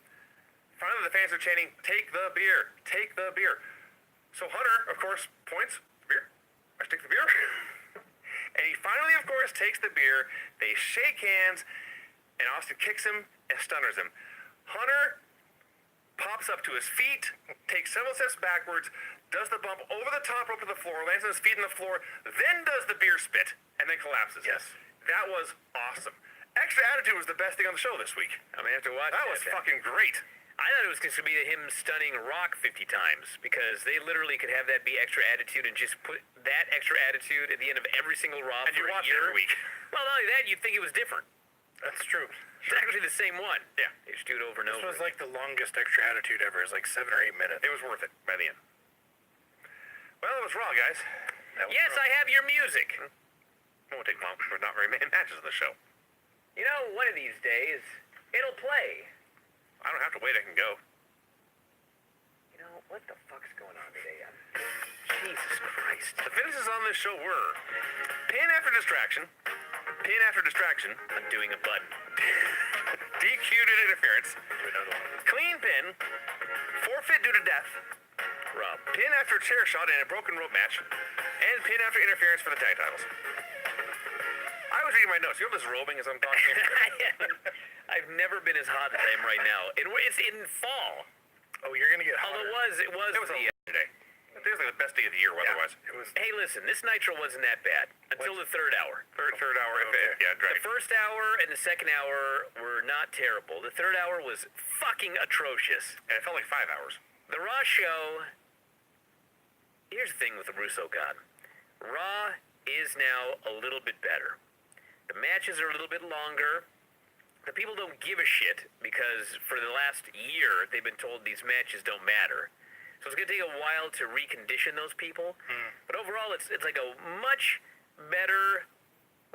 Finally, the fans are chanting, "Take the beer, take the beer." So Hunter, of course, points, "Beer? I take the beer?" And he finally, of course, takes the beer. They shake hands, and Austin kicks him and stunners him. Hunter pops up to his feet, takes several steps backwards, does the bump over the top rope to the floor, lands on his feet on the floor, then does the beer spit, and then collapses. Yes. That was awesome. Extra Attitude was the best thing on the show this week. I'm gonna have to watch That was fucking great. I thought it was going to be him stunning Rock 50 times because they literally could have that be Extra Attitude and just put that Extra Attitude at the end of every single Raw And you for a watch it year. every week. Well, not only that, you'd think it was different. That's true. It's actually the same one. Yeah. They just do it over and This over. was like the longest Extra Attitude ever. It was like 7 or 8 minutes. It was worth it by the end. Well, it was Raw, guys. That was Yes, rough. I have your music. It won't take long. There's not very many matches on the show. You know, one of these days, it'll play. I don't have to wait. I can go. You know, what the fuck's going on today? Jesus Christ. The finishes on this show were pin after distraction, pin after distraction, Undoing a button. DQ due to interference, Do another one. clean pin, forfeit due to death, Rob. pin after chair shot in a broken rope match, and pin after interference for the tag titles. I was reading my notes. You know this robing as I'm talking? I've never been as hot as I am right now. It's in fall. Oh, you're gonna get Although hotter. it was It was a the... day. It was like the best day of the year weather-wise. It was. Hey, listen, this Nitro wasn't that bad until the third hour. Third hour, Okay. yeah, The right. first hour and the second hour were not terrible. The third hour was fucking atrocious. And it felt like 5 hours. The Raw show... Here's the thing with the Russo God. Raw is now a little bit better. The matches are a little bit longer. The people don't give a shit because for the last year they've been told these matches don't matter. So it's going to take a while to recondition those people. But overall, it's like a much better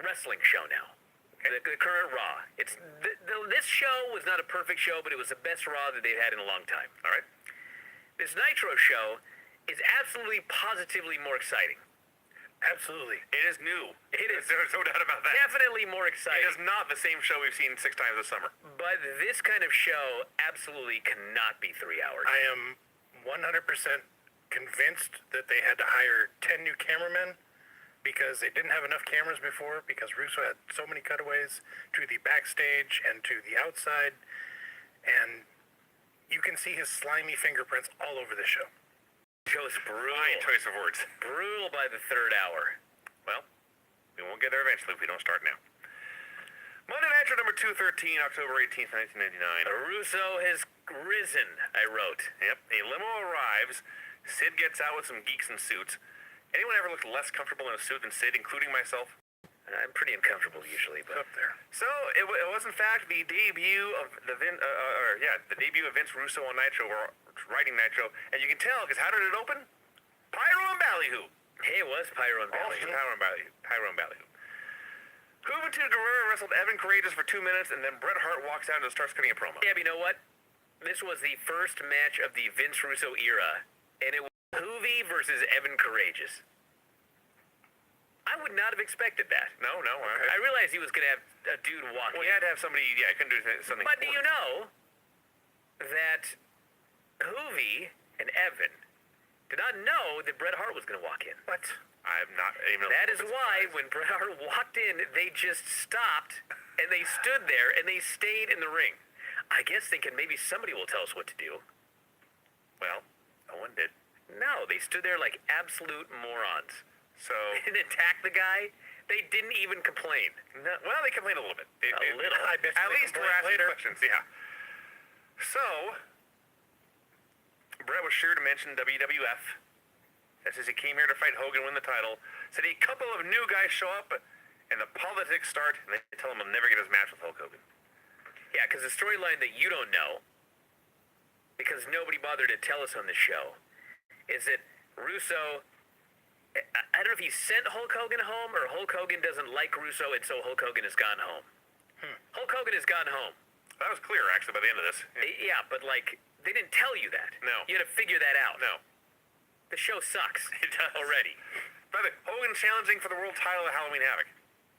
wrestling show now. The current Raw. This show was not a perfect show, but it was the best Raw that they've had in a long time. All right? This Nitro show is absolutely positively more exciting. Absolutely. It is new. It is There's no doubt about that. definitely more It exciting. is not the same show we've seen 6 times this summer. But this kind of show absolutely cannot be 3 hours. I am 100% convinced that they had to hire 10 new cameramen because they didn't have enough cameras before because Russo had so many cutaways to the backstage and to the outside. And you can see his slimy fingerprints all over the show. The show is brutal. Fine choice of words. Brutal by the third hour. Well, we won't get there eventually if we don't start now. Monday Nitro number 213, October 18th, 1999. Russo has risen, I wrote. Yep, a limo arrives. Sid gets out with some geeks in suits. Anyone ever looked less comfortable in a suit than Sid, including myself? I'm pretty uncomfortable usually, It's but up there. So it was in fact the debut of the debut of Vince Russo on Nitro, or writing Nitro, and you can tell because how did it open? Pyro and Ballyhoo. hey, it was Pyro and All Ballyhoo. Pyro and Ballyhoo. Juventud Guerrero wrestled Evan Courageous for 2 minutes, and then Bret Hart walks out and starts cutting a promo. Yeah, but you know what? This was the first match of the Vince Russo era, and it was Hoovy versus Evan Courageous. I would not have expected that. No. I realized he was going to have a dude walk Well, in. he had to have somebody. Yeah, he couldn't do something. But do you know that Hoovy and Evan did not know that Bret Hart was going to walk in? What? I'm not even. That is why when Bret Hart walked in, they just stopped and they stood there and they stayed in the ring. I guess thinking maybe somebody will tell us what to do. Well, no one did. No, they stood there like absolute morons So, and attacked the guy. They didn't even complain. no, well, they complained a little bit. A little. I bet you At they least we're complain asking later. questions. Yeah. So, Bret was sure to mention WWF. That says he came here to fight Hogan, win the title. Said a couple of new guys show up, and the politics start, and they tell him he'll never get his match with Hulk Hogan. Yeah, because the storyline that you don't know, because nobody bothered to tell us on the show, is that Russo, I don't know if he sent Hulk Hogan home or Hulk Hogan doesn't like Russo and so Hulk Hogan has gone home. Hulk Hogan has gone home. That was clear, actually, by the end of this. Yeah, but like, they didn't tell you that. No. You had to figure that out. No. The show sucks. It does. Already. By the way, Hogan challenging for the world title at Halloween Havoc.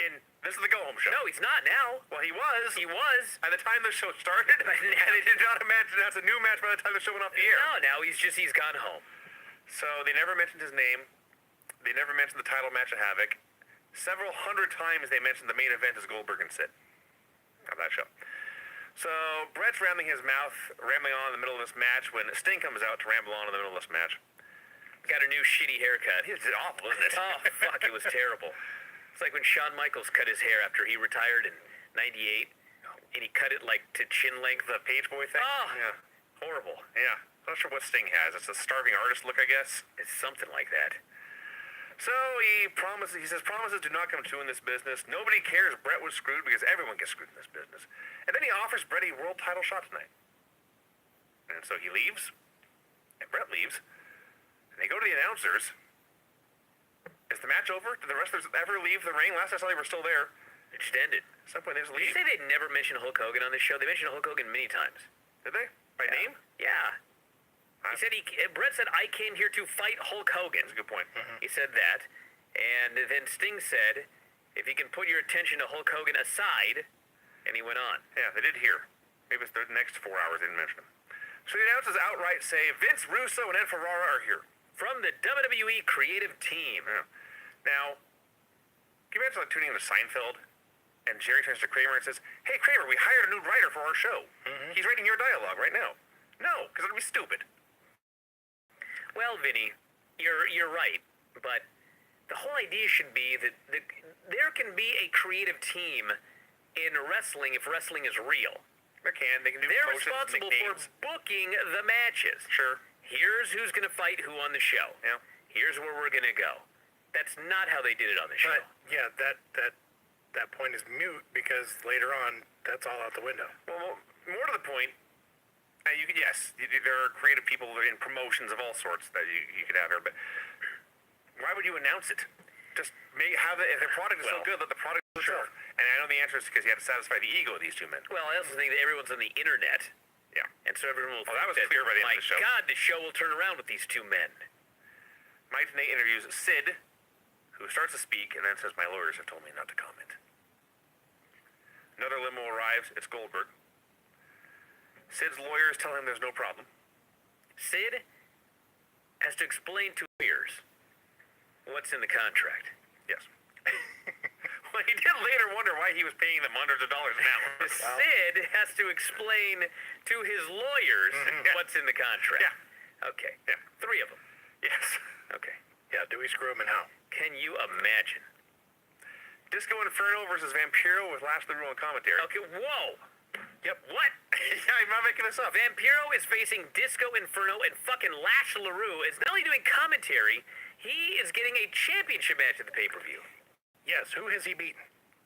And this is the go-home show. No, he's not now. Well, he was. He was. At the time the show started, and they did not imagine that's a new match by the time the show went off the air. No, now he's gone home. So they never mentioned his name. They never mentioned the title match at Havoc. Several hundred times they mentioned the main event as Goldberg and Sid of that show. So Brett's rambling on in the middle of this match when Sting comes out to ramble on in the middle of this match. Got a new shitty haircut. It's awful, isn't it? Oh, fuck, it was terrible. It's like when Shawn Michaels cut his hair after he retired in '98, and he cut it like to chin length. The Page Boy thing? Oh, Yeah. horrible. Yeah. I'm not sure what Sting has. It's a starving artist look, I guess. It's something like that. So he says promises do not come true in this business. Nobody cares Brett was screwed because everyone gets screwed in this business. And then he offers Brett a world title shot tonight. And so he leaves, and Brett leaves, and they go to the announcers. Is the match over? Did the wrestlers ever leave the ring? Last I saw they were still there. It just ended. At some point they just Did you leave. say they'd never mentioned Hulk Hogan on this show? They mentioned Hulk Hogan many times. Did they? By name? Yeah. He said Brett said, I came here to fight Hulk Hogan. That's a good point. He said that. And then Sting said, if you can put your attention to Hulk Hogan aside, and he went on. Yeah, they did hear. Maybe it's the next 4 hours they didn't mention him. So the announcers outright say Vince Russo and Ed Ferrara are here. From the WWE creative team. Yeah. Now, can you imagine like tuning into Seinfeld, and Jerry turns to Kramer and says, "Hey Kramer, we hired a new writer for our show. He's writing your dialogue right now." No, because it'd be stupid. Well, Vinny, you're right, but the whole idea should be that there can be a creative team in wrestling if wrestling is real. They can do They're promotions, responsible for nicknames. booking the matches. Sure. Here's who's going to fight who on the show. Yeah. Here's where we're going to go. That's not how they did it on the show. But yeah, that point is mute because later on that's all out the window. Well, more to the point, there are creative people in promotions of all sorts that you could have here, but why would you announce it? Just have it. If the product is so Well, good, let the product show. And I know the answer is because you had to satisfy the ego of these two men. Well, I also think that everyone's on the internet, Yeah. and so everyone will Well, think that was clear by the end my of the show. God, the show will turn around with these two men. Mike Tenay interviews Sid, who starts to speak and then says, "My lawyers have told me not to comment." Another limo arrives. It's Goldberg. Sid's lawyers tell him there's no problem. Sid has to explain to lawyers what's in the contract. Yes. Well, he did later wonder why he was paying them hundreds of dollars an hour. Sid has to explain to his lawyers what's in the contract. Yeah. Okay. Yeah. 3 of them. Yes. Okay. Yeah, do we screw him and how? Can you imagine? Disco Inferno versus Vampiro with Lashley Rule and commentary. Okay, whoa. Yep. What? Yeah, I'm not making this up. Vampiro is facing Disco Inferno, and fucking Lash LaRue is not only doing commentary, he is getting a championship match at the pay-per-view. Yes, who has he beaten?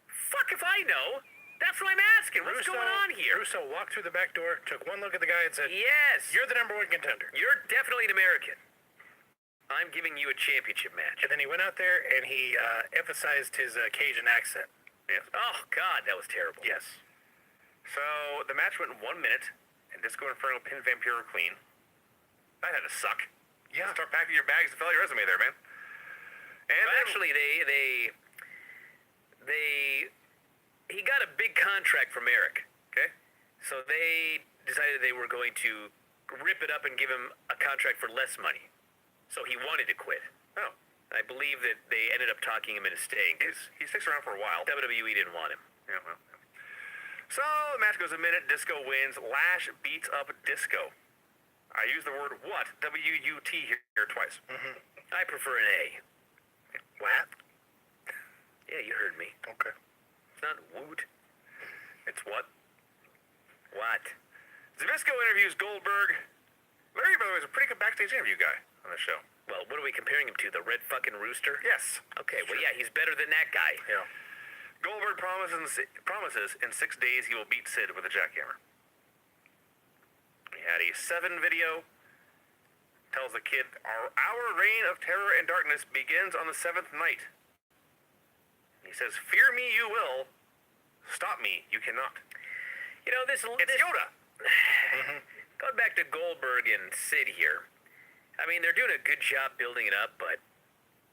Fuck if I know. That's what I'm asking. What's going on here? Russo walked through the back door, took one look at the guy and said, Yes. "You're the #1 contender." You're definitely an American. I'm giving you a championship match. And then he went out there and he emphasized his Cajun accent. Yes. Oh, God, that was terrible. Yes. So the match went 1 minute, and Disco Inferno pinned Vampiro clean. That had to suck. Yeah. Start packing your bags and fill out your resume there, man. And But then- actually, he got a big contract from Eric. okay. So they decided they were going to rip it up and give him a contract for less money. So he wanted to quit. Oh, I believe that they ended up talking him into staying because he sticks around for a while. WWE didn't want him. Yeah, well. So the match goes a minute. Disco wins. Lash beats up Disco. I use the word what? W-U-T here twice. I prefer an A. What? Yeah, you heard me. Okay. It's not woot. It's what? What? Zbyszko interviews Goldberg. Larry, by the way, is a pretty good backstage interview guy on the show. Well, what are we comparing him to? The red fucking rooster? Yes. Okay, well, yeah, he's better than that guy. Yeah. Goldberg promises in 6 days he will beat Sid with a jackhammer. We had a 7 video. Tells the kid, our reign of terror and darkness begins on the 7th night. He says, fear me you will. Stop me you cannot. You know, this Yoda. going back to Goldberg and Sid here. I mean, they're doing a good job building it up, but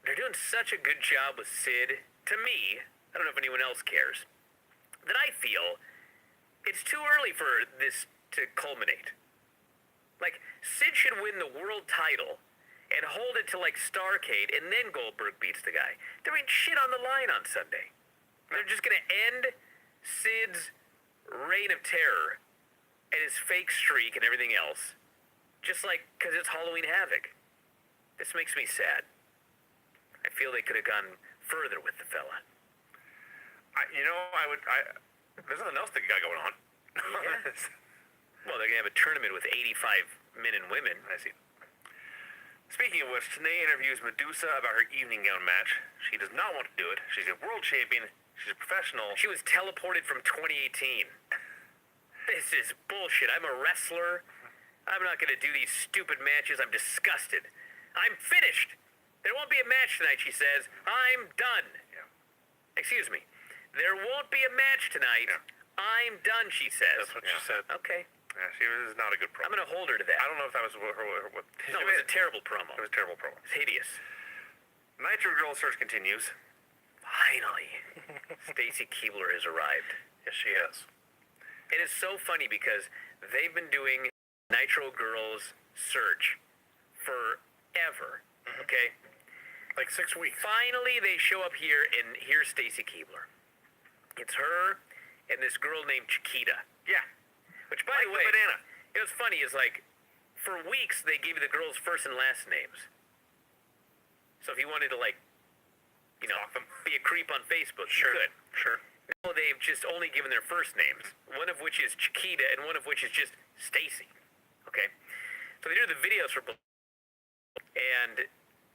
they're doing such a good job with Sid. To me, I don't know if anyone else cares, that I feel it's too early for this to culminate. Like, Sid should win the world title and hold it to, like, Starrcade, and then Goldberg beats the guy. There ain't shit on the line on Sunday. They're just going to end Sid's reign of terror and his fake streak and everything else, just like, because it's Halloween Havoc. This makes me sad. I feel they could have gone further with the fella. There's nothing else they got going on. Yeah. Well, they're going to have a tournament with 85 men and women. I see. Speaking of which, Tanay interviews Medusa about her evening gown match. She does not want to do it. She's a world champion. She's a professional. She was teleported from 2018. This is bullshit. I'm a wrestler. I'm not going to do these stupid matches. I'm disgusted. I'm finished. There won't be a match tonight, she says. I'm done. Yeah. Excuse me. There won't be a match tonight. Yeah. I'm done, she says. That's what she said. Okay. Yeah, she was not a good promo. I'm going to hold her to that. I don't know if that was what No, it was a terrible promo. It was a terrible promo. It's hideous. Nitro Girl search continues. Finally, Stacy Keibler has arrived. Yes, she has. It is so funny because they've been doing Nitro Girls search forever. Okay? Like 6 weeks. Finally, they show up here, and here's Stacy Keibler. It's her and this girl named Chiquita. Yeah. Which, by Like the the way, banana. you know what's funny is, like, for weeks they gave you the girls' first and last names. So if you wanted to, like, you know, be a creep on Facebook, Sure. you could. Sure. Now they've just only given their first names, one of which is Chiquita and one of which is just Stacy. Okay? So they do the videos for both. And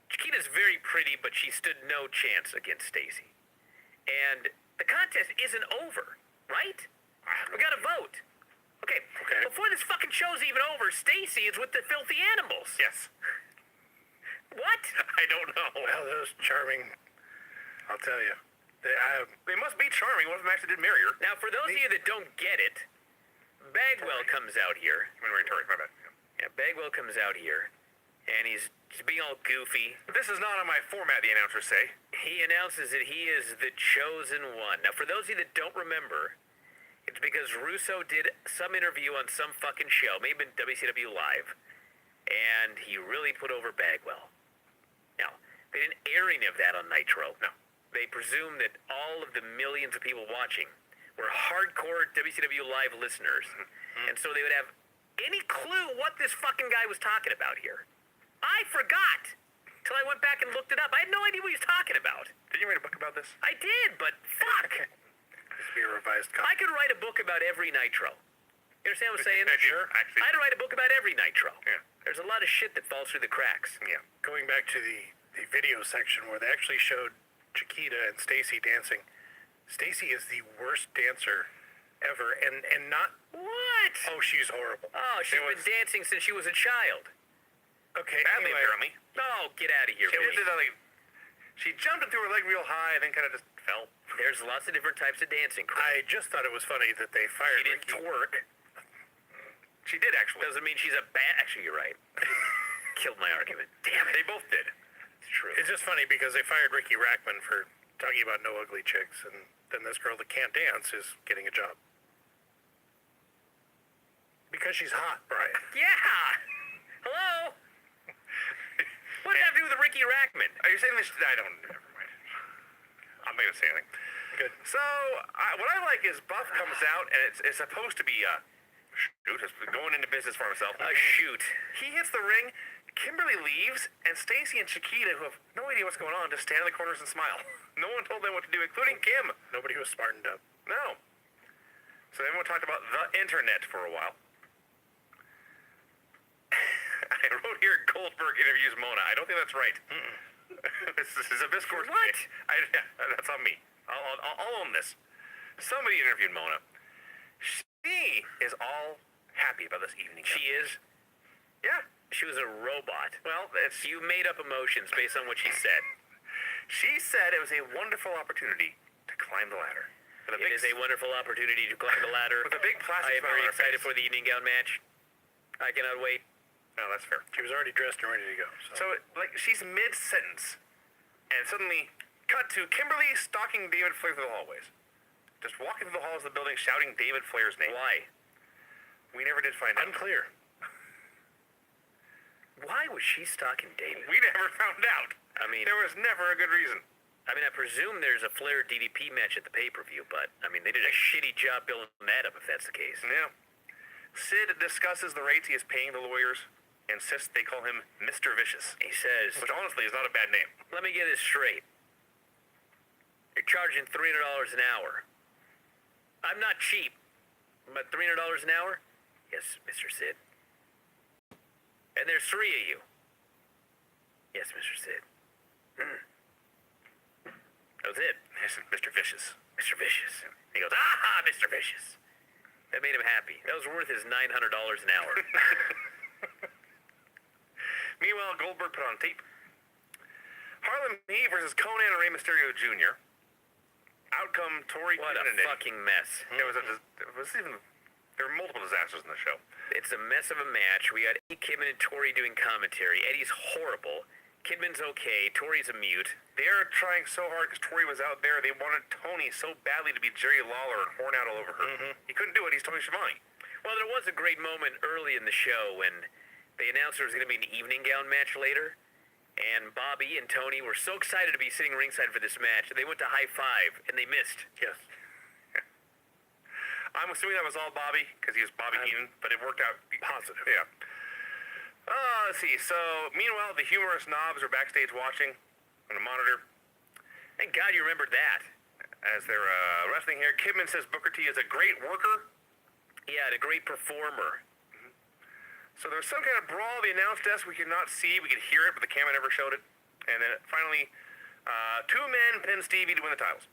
Chiquita's very pretty, but she stood no chance against Stacy. And the contest isn't over, right? We gotta vote. Okay. Before this fucking show's even over, Stacy is with the filthy animals. Yes. What? I don't know. Well, those charming, I'll tell you. They must be charming. What if Max did marry her? Now, for those of you that don't get it, Bagwell comes out here. My bad. Yeah, Bagwell comes out here, and he's being all goofy. This is not on my format, the announcers say. He announces that he is the chosen one. Now, for those of you that don't remember, it's because Russo did some interview on some fucking show, maybe in WCW Live, and he really put over Bagwell. Now, they didn't air any of that on Nitro. No. They presumed that all of the millions of people watching were hardcore WCW Live listeners, and so they would have any clue what this fucking guy was talking about here. I forgot till I went back and looked it up. I had no idea what he was talking about. Did you write a book about this? I did, but fuck. This be a revised copy. I could write a book about every Nitro. You understand what I'm saying? Sure. Actually, I'd write a book about every Nitro. Yeah. There's a lot of shit that falls through the cracks. yeah. Going back to the video section where they actually showed Chiquita and Stacy dancing. Stacy is the worst dancer ever, and not. What? Oh, she's horrible. Oh, she's been dancing since she was a child. Okay, Badly, anyway, apparently. Oh, get out of here, She Vinny. did that, she jumped and threw her leg real high and then kind of just fell. There's lots of different types of dancing. Chris. I just thought it was funny that they She fired didn't Ricky. twerk. She did, actually. Doesn't mean she's a bad. Actually, you're right. Killed my argument. Damn it. They both did. It's true. It's just funny because they fired Ricky Rackman for talking about no ugly chicks, and then this girl that can't dance is getting a job. Because she's hot, Brian. Yeah. Hello. What does that have to do with Ricky Rackman? Are you saying this? I don't. Never mind. I'm not gonna say anything. Good. So, what I like is Buff comes out and it's supposed to be just going into business for himself. Shoot. He hits the ring. Kimberly leaves, and Stacy and Chiquita, who have no idea what's going on, just stand in the corners and smile. No one told them what to do, including Kim. Nobody was smartened up. No. So everyone talked about the internet for a while. I wrote here Goldberg interviews Mona. I don't think that's right. This is a discourse. What? That's on me. I'll own this. Somebody interviewed Mona. She is all happy about this evening. She is. Yeah. She was a robot. Well, You made up emotions based on what she said. she said it was a wonderful opportunity to climb the ladder. With It is a wonderful opportunity to climb the ladder. with a big plastic I am smile very on her excited face. for the evening gown match. I cannot wait. No, that's fair. She was already dressed and ready to go. So, like, she's mid-sentence, and suddenly cut to Kimberly stalking David Flair through the hallways. Just walking through the halls of the building, shouting David Flair's name. Why? We never did find out. Unclear. Why was she stalking David? We never found out. I mean, There was never a good reason. I presume there's a Flair DDP match at the pay-per-view, but, they did a shitty job building that up if that's the case. Yeah. Sid discusses the rates he is paying the lawyers, insists they call him Mr. Vicious, He says, which honestly is not a bad name. let me get this straight. You're charging $300 an hour. I'm not cheap, but $300 an hour? Yes, Mr. Sid. And there's 3 of you. Yes, Mr. Sid. That was it. Yes, Mr. Vicious. Mr. Vicious. He goes, aha, Mr. Vicious. That made him happy. That was worth his $900 an hour. Meanwhile, Goldberg put on tape. Harlem Heat versus Conan and Rey Mysterio Jr. Outcome, Tori What a Kidman and Nick. fucking mess. There were multiple disasters in the show. It's a mess of a match. We got Eddie Kidman and Tori doing commentary. Eddie's horrible. Kidman's okay. Tori's a mute. They are trying so hard because Tori was out there. They wanted Tony so badly to be Jerry Lawler and horn out all over her. He couldn't do it. He's Tony Schiavone. Well, there was a great moment early in the show when they announced there was going to be an evening gown match later. And Bobby and Tony were so excited to be sitting ringside for this match. They went to high five, and they missed. Yes. I'm assuming that was all Bobby because he was Bobby Heenan, but it worked out Positive. Yeah. Let's see. So, meanwhile, the humorous knobs are backstage watching on a monitor. Thank God you remembered that. As they're wrestling here, Kidman says Booker T is a great worker. Yeah, and a great performer. So there was some kind of brawl. The announce desk we could not see. We could hear it, but the camera never showed it. And then finally, 2 men pin Stevie to win the titles.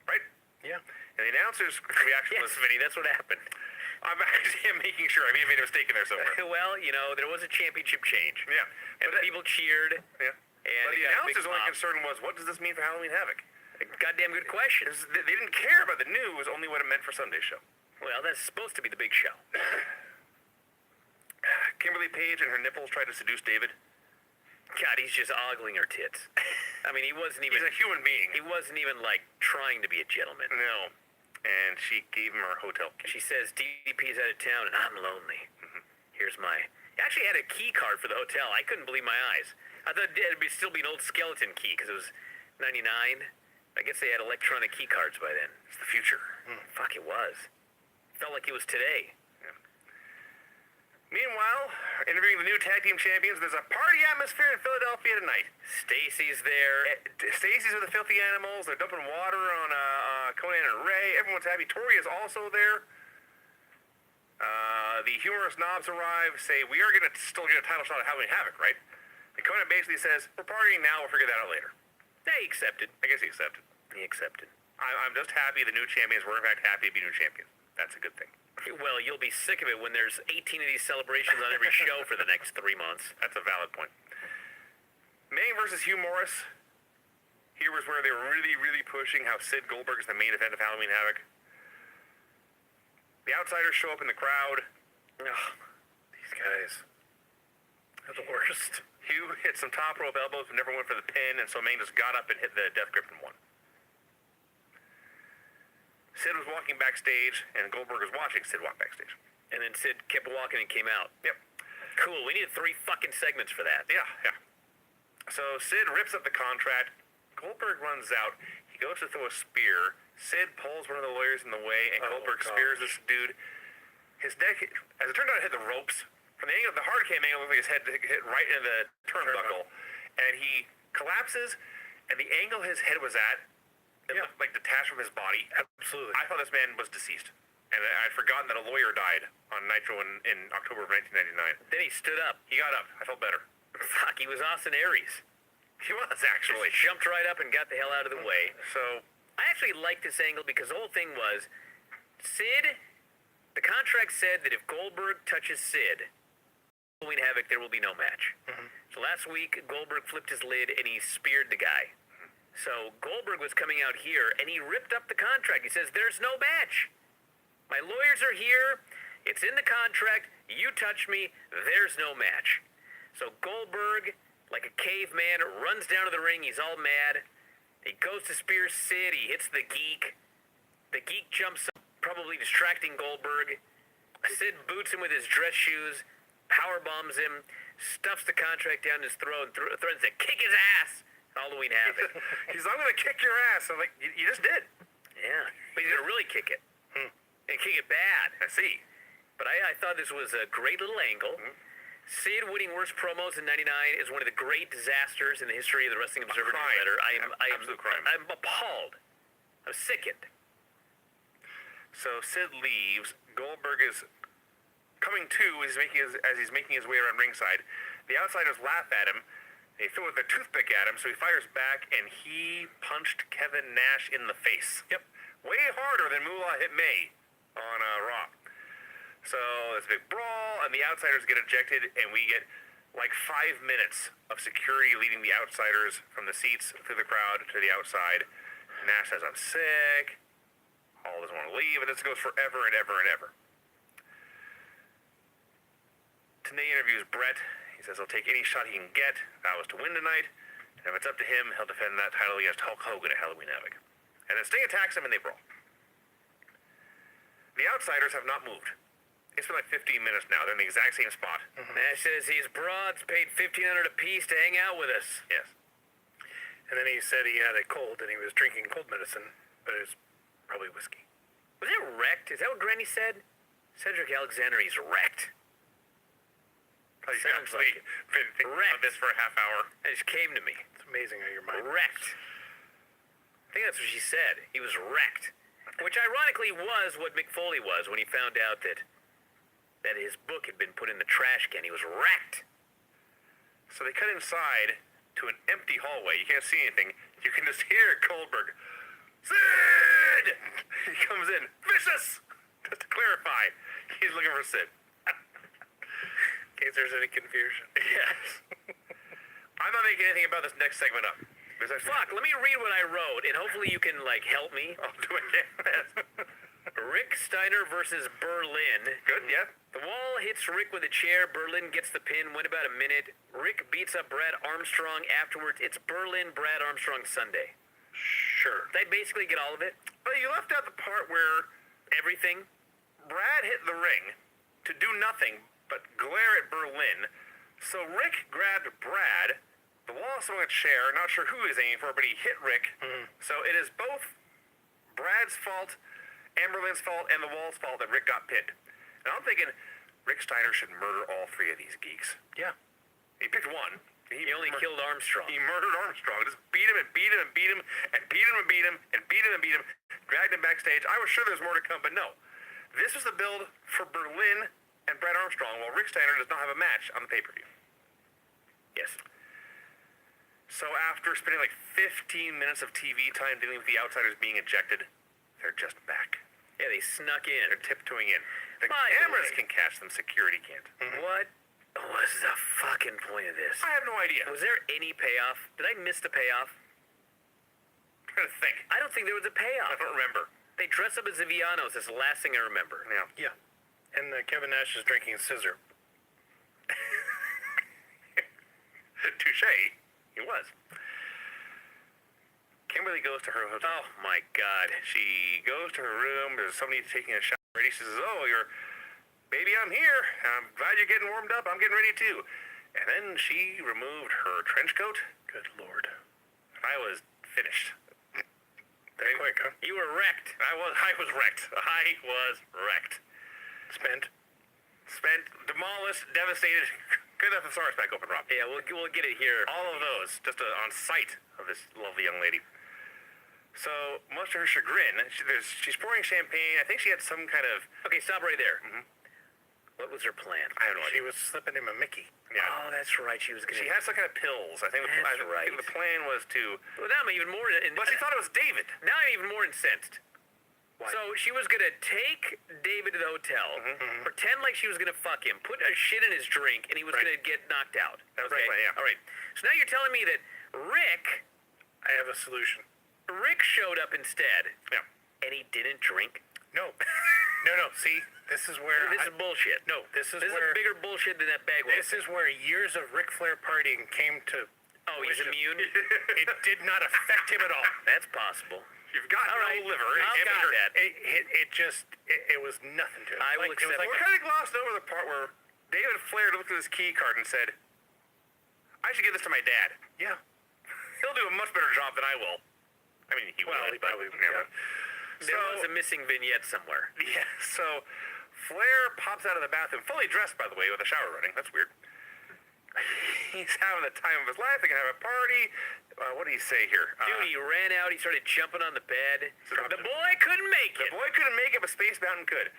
Right? Yeah. And the announcer's reaction Yes, was, Vinny, that's what happened. I'm actually making sure. I may have made a mistake in there somewhere. Well, there was a championship change. Yeah. And But people cheered. Yeah. And But it the got a big announcer's only pop. concern was, what does this mean for Halloween Havoc? Goddamn good question. They didn't care about the news, only what it meant for Sunday's show. Well, that's supposed to be the big show. Kimberly Page and her nipples tried to seduce David. God, he's just ogling her tits. He wasn't even... He's a human being. He wasn't even, trying to be a gentleman. No. And she gave him her hotel key. She says, DDP's out of town and I'm lonely. Here's my... He actually had a key card for the hotel. I couldn't believe my eyes. I thought it'd still be an old skeleton key because it was 99. I guess they had electronic key cards by then. It's the future. Fuck, it was. Felt like it was today. Meanwhile, interviewing the new tag team champions, there's a party atmosphere in Philadelphia tonight. Stacy's there. Stacy's with the filthy animals. They're dumping water on Conan and Ray. Everyone's happy. Tori is also there. The humorous knobs arrive, say, we are going to still get a title shot at Halloween Havoc, right? And Conan basically says, we're partying now. We'll figure that out later. They accepted. I guess he accepted. He accepted. I'm just happy the new champions were, in fact, happy to be new champions. That's a good thing. Well, you'll be sick of it when there's 18 of these celebrations on every show for the next 3 months. That's a valid point. May versus Hugh Morris. Here was where they were really, really pushing how Sid Goldberg is the main event of Halloween Havoc. The outsiders show up in the crowd. Ugh, These guys are the worst. Hugh hit some top rope elbows but never went for the pin, and so Maine just got up and hit the death grip and won. Sid was walking backstage, and Goldberg was watching Sid walk backstage. and then Sid kept walking and came out. Yep. Cool. We needed 3 fucking segments for that. Yeah. So Sid rips up the contract. Goldberg runs out. He goes to throw a spear. Sid pulls one of the lawyers in the way, and Goldberg spears this dude. His neck, as it turned out, hit the ropes. From the angle, the hard cam angle, looked like his head hit right into the turnbuckle. And he collapses, and the angle his head was at, it looked like detached from his body. Absolutely. I thought this man was deceased. And I'd forgotten that a lawyer died on Nitro in October of 1999. Then he stood up. He got up. I felt better. Fuck, he was Austin Aries. He was, actually. Jumped right up and got the hell out of the way. So, I actually like this angle because the whole thing was Sid. The contract said that if Goldberg touches Sid, Halloween Havoc, there will be no match. So last week, Goldberg flipped his lid and he speared the guy. So Goldberg was coming out here and he ripped up the contract. He says, "There's no match. My lawyers are here. It's in the contract. You touch me, there's no match." So Goldberg, like a caveman, runs down to the ring. He's all mad. He goes to spear Sid. He hits the Geek. The Geek jumps up, probably distracting Goldberg. Sid boots him with his dress shoes, power bombs him, stuffs the contract down his throat, and threatens to kick his ass. Halloween Havoc. he's, I'm going to kick your ass. I'm like, you just did. Yeah, but he's gonna really kick it, and kick it bad. I see. But I thought this was a great little angle. Sid winning worst promos in '99 is one of the great disasters in the history of the Wrestling Observer crime. Newsletter. Absolute crime. I'm appalled. I'm sickened. So Sid leaves. Goldberg is coming to as he's making his way around ringside. The outsiders laugh at him. They throw a toothpick at him, so he fires back, and he punched Kevin Nash in the face. Yep. Way harder than Moolah hit May on Raw. So it's a big brawl, and the outsiders get ejected, and we get like 5 minutes of security leading the outsiders from the seats through the crowd to the outside. Nash says, "I'm sick." Hall doesn't want to leave, and this goes forever and ever and ever. Tanay interviews Brett. He says he'll take any shot he can get. That was to win tonight. And if it's up to him, he'll defend that title against Hulk Hogan at Halloween Havoc. And then Sting attacks him and they brawl. The outsiders have not moved. It's been like 15 minutes now. They're in the exact same spot. Nash says these broads paid $1,500 apiece to hang out with us. Yes. And then he said he had a cold and he was drinking cold medicine, but it was probably whiskey. Was it wrecked? Is that what Granny said? Cedric Alexander, he's wrecked. He's Sounds actually like it. been thinking about this for a half hour. That just came to me. It's amazing how your mind Wrecked. I think that's what she said. He was wrecked. Which ironically was what Mick Foley was when he found out that his book had been put in the trash can. He was wrecked. So they cut inside to an empty hallway. You can't see anything. You can just hear Goldberg. Sid! He comes in. Vicious! Just to clarify, he's looking for Sid. in case there's any confusion. Yes. I'm not making anything about this next segment up. Fuck, let me read what I wrote, and hopefully you can, help me. I'll do it again. Rick Steiner versus Berlin. Good, yeah. The wall hits Rick with a chair. Berlin gets the pin. Went about a minute. Rick beats up Brad Armstrong afterwards. It's Berlin, Brad Armstrong Sunday. Sure. Did I basically get all of it? But you left out the part where Everything? Brad hit the ring to do nothing but glare at Berlin. So Rick grabbed Brad. The wall swung a chair. Not sure who he was aiming for, but he hit Rick. So it is both Brad's fault and Berlin's fault and the wall's fault that Rick got pinned. And I'm thinking Rick Steiner should murder all three of these geeks. Yeah. He picked one. He only killed Armstrong. He murdered Armstrong. Just beat him and beat him and beat him and beat him and beat him and beat him and beat him. Dragged him backstage. I was sure there's more to come, but no. This was the build for Berlin and Brad Armstrong, while Rick Steiner does not have a match on the pay-per-view. Yes. So after spending like 15 minutes of TV time dealing with the outsiders being ejected, they're just back. Yeah, they snuck in. They're tiptoeing in. The By the cameras way. can catch them. Security can't. What was the fucking point of this? I have no idea. Was there any payoff? Did I miss the payoff? I'm trying to think. I don't think there was a I payoff. don't remember. They dress up as Villanos. That's the last thing I remember. Yeah. Yeah. And Kevin Nash is drinking scissor. Touche. He was. Kimberly goes to her hotel. Oh my God. She goes to her room. There's somebody taking a shower. Ready. She says, "Oh, baby, I'm here. I'm glad you're getting warmed up. I'm getting ready too." And then she removed her trench coat. Good Lord. I was finished. That quick, huh? You were wrecked. I was wrecked. I was wrecked. Spent. Spent, demolished, devastated. Good enough the SARS back open, Rob. Yeah, we'll get it here. All of those, just on sight of this lovely young lady. So, much to her chagrin, she's pouring champagne. I think she had some kind of... Okay, stop right there. What was her plan? I have no She idea. was slipping him a Mickey. Yeah. Oh, that's right. She was gonna. She had some kind of pills. I think That's I think right. the plan was to. Well, now I'm even more. But she thought it was David. Now I'm even more incensed. Why? So she was gonna take David to the hotel, pretend like she was gonna fuck him, put a shit in his drink, and he was Right. gonna get knocked out. That was the plan, yeah. All right. So now you're telling me that I have a solution. Rick showed up instead, Yeah. and he didn't drink. No. No. See, this is where This is bullshit. no. This is This is where a bigger bullshit than that bag was. this is where years of Ric Flair partying came to. Oh, he's fruition. immune. It did not affect him at all. That's possible. You've got All right. no liver. I'll It can't be got hurt. that. It was nothing to him. I will it was accept like, We're kind of glossed over the part where David Flair looked at his key card and said, "I should give this to my dad. yeah. He'll do a much better job than I will." I mean, he Well, will. he probably- yeah. There was a missing vignette somewhere. Yeah, so Flair pops out of the bathroom, fully dressed, by the way, with a shower running. That's weird. He's having the time of his life. They can have a party. What do you say here? Dude, he ran out. He started jumping on the bed. So The boy couldn't make the it. boy couldn't make it, but Space Mountain could.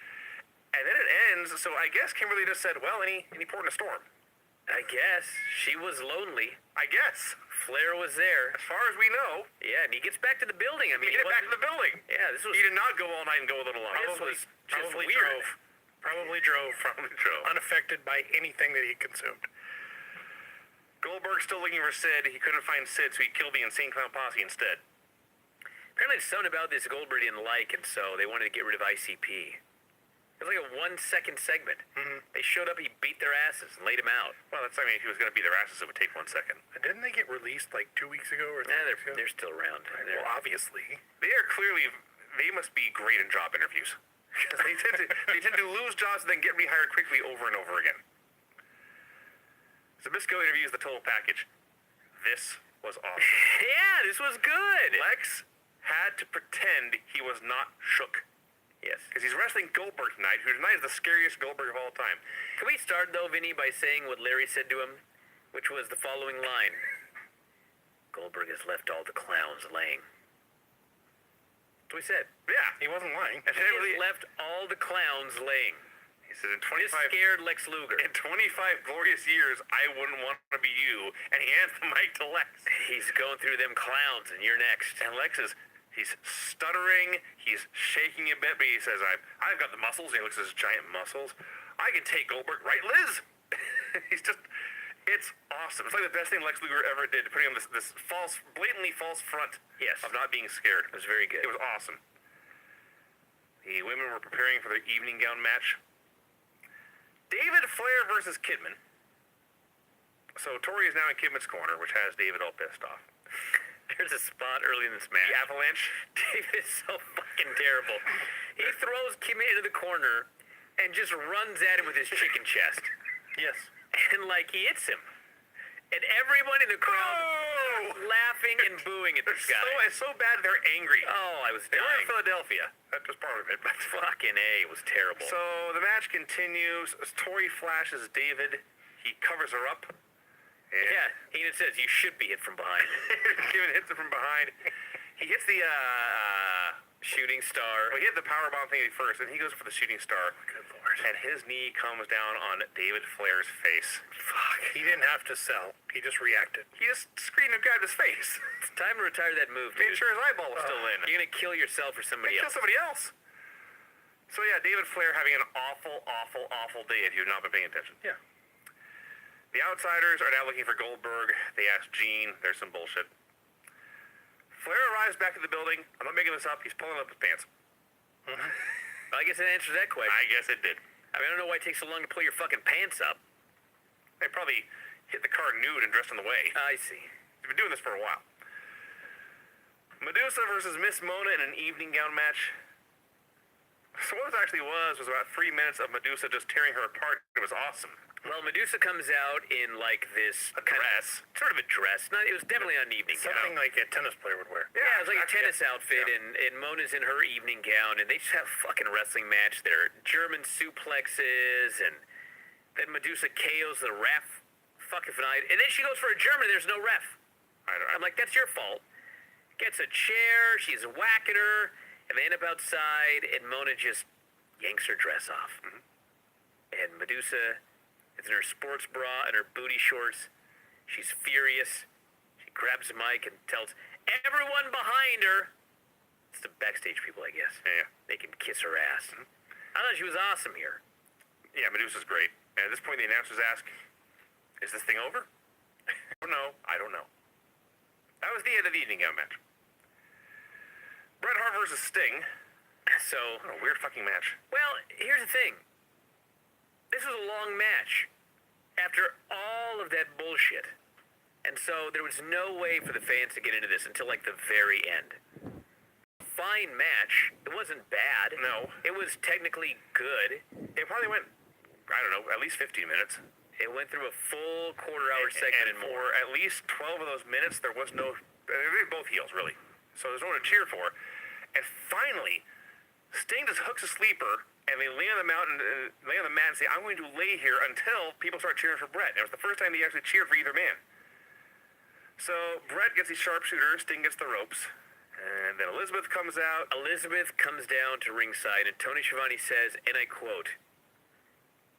And then it ends. So I guess Kimberly just said, "Well, any port in a storm." I guess she was lonely. I guess. Flair was there. As far as we know, Yeah, and he gets back to the building. I mean, he get it back to wasn't- the building. Yeah, this was. He did not go all night and go a little longer. This was just Probably weird. drove. Probably drove. Probably drove. Unaffected by anything that he consumed. Goldberg's still looking for Sid. He couldn't find Sid, so he killed the Insane Clown Posse instead. Apparently, there's something about this Goldberg didn't like, and so they wanted to get rid of ICP. It was like a 1-second segment. They showed up, he beat their asses and laid them out. Well, that's, I mean, if he was going to beat their asses, it would take 1 second. Didn't they get released like 2 weeks ago or 3 Nah, weeks ago? they're still around. Well, obviously. They are clearly, they must be great in job interviews. Because they tend to lose jobs and then get rehired quickly over and over again. Zabisco interviews the total package. This was awesome. Yeah, this was good. Lex had to pretend he was not shook. Yes. Because he's wrestling Goldberg tonight, who tonight is the scariest Goldberg of all time. Can we start, though, Vinny, by saying what Larry said to him, which was the following line. Goldberg has left all the clowns laying. That's what he said. Yeah. He wasn't lying. And He then has left all the clowns laying. he said, in This 25, scared Lex Luger. in 25 glorious years, I wouldn't want to be you. And he hands the mic to Lex. He's going through them clowns, and you're next. And Lex is, he's stuttering, he's shaking a bit, but he says, I've got the muscles. And he looks at his giant muscles. I can take Goldberg, right, Liz? He's just, it's awesome. It's like the best thing Lex Luger ever did, putting on this false, blatantly false front Yes. of not being scared. It was very good. It was awesome. The women were preparing for their evening gown match. David Flair versus Kidman. So Tori is now in Kidman's corner, which has David all pissed off. There's a spot early in this match. The avalanche. David is so fucking terrible. He throws Kim into the corner and just runs at him with his chicken chest. Yes. And, like, he hits him. And everyone in the crowd laughing and booing at this guy. It's so bad they're angry. Oh, I was They were in dying. Philadelphia. That was part of it. But Fucking A, it was terrible. so the match continues. As Tori flashes David. He covers her up. And yeah, Heenan says you should be hit from behind. Kevin hits it from behind. He hits the Shooting star. well, he hit the powerbomb thing first, and he goes for the shooting star. Good lord. And his knee comes down on David Flair's face. Fuck. He didn't have to sell. He just reacted. He just screamed and grabbed his face. It's time to retire that move, Made dude. sure his eyeball was still in. You're gonna kill yourself or somebody Kill else. somebody else. So yeah, David Flair having an awful, awful, awful day if you've not been paying attention. Yeah. The Outsiders are now looking for Goldberg. They ask Gene. There's some bullshit. Flair arrives back at the building. I'm not making this up. He's pulling up his pants. I guess it answers that question. I guess it did. I mean, I don't know why it takes so long to pull your fucking pants up. They probably hit the car nude and dressed on the way. I see. They've been doing this for a while. Medusa versus Miss Mona in an evening gown match. So what it actually was about 3 minutes of Medusa just tearing her apart. It was awesome. Well, Medusa comes out in like this A dress. sort of a dress. Not, it was definitely not an evening Something gown. like a tennis player would wear. Yeah, it was like a actually, tennis outfit, yeah. and Mona's in her evening gown, and they just have a fucking wrestling match. They're German suplexes, and then Medusa KOs the ref. Fucking fine. And then she goes for a German, there's no ref. I'm like, that's your fault. Gets a chair, she's whacking her, and they end up outside, and Mona just yanks her dress off. And Medusa is in her sports bra and her booty shorts. She's furious. She grabs the mic and tells everyone behind her. It's the backstage people, I guess. Yeah. They can kiss her ass. I thought she was awesome here. Yeah, Medusa's great. And at this point, the announcers ask, is this thing over? I don't know. That was the end of the evening match. Bret Hart versus Sting. So, What a weird fucking match. well, here's the thing. This was a long match after all of that bullshit. And so there was no way for the fans to get into this until like the very end. Fine match. It wasn't bad. No. It was technically good. It probably went, I don't know, at least 15 minutes. It went through a full quarter-hour segment And and for more. at least 12 of those minutes, there was no, they were both heels, really. So there's no one to cheer for. And finally, Sting just hooks a sleeper, and they lay on the lay on the mat and say, I'm going to lay here until people start cheering for Bret. And it was the first time they actually cheered for either man. So Bret gets the sharpshooter, Sting gets the ropes, and then Elizabeth comes out. Elizabeth comes down to ringside, and Tony Schiavone says, and I quote,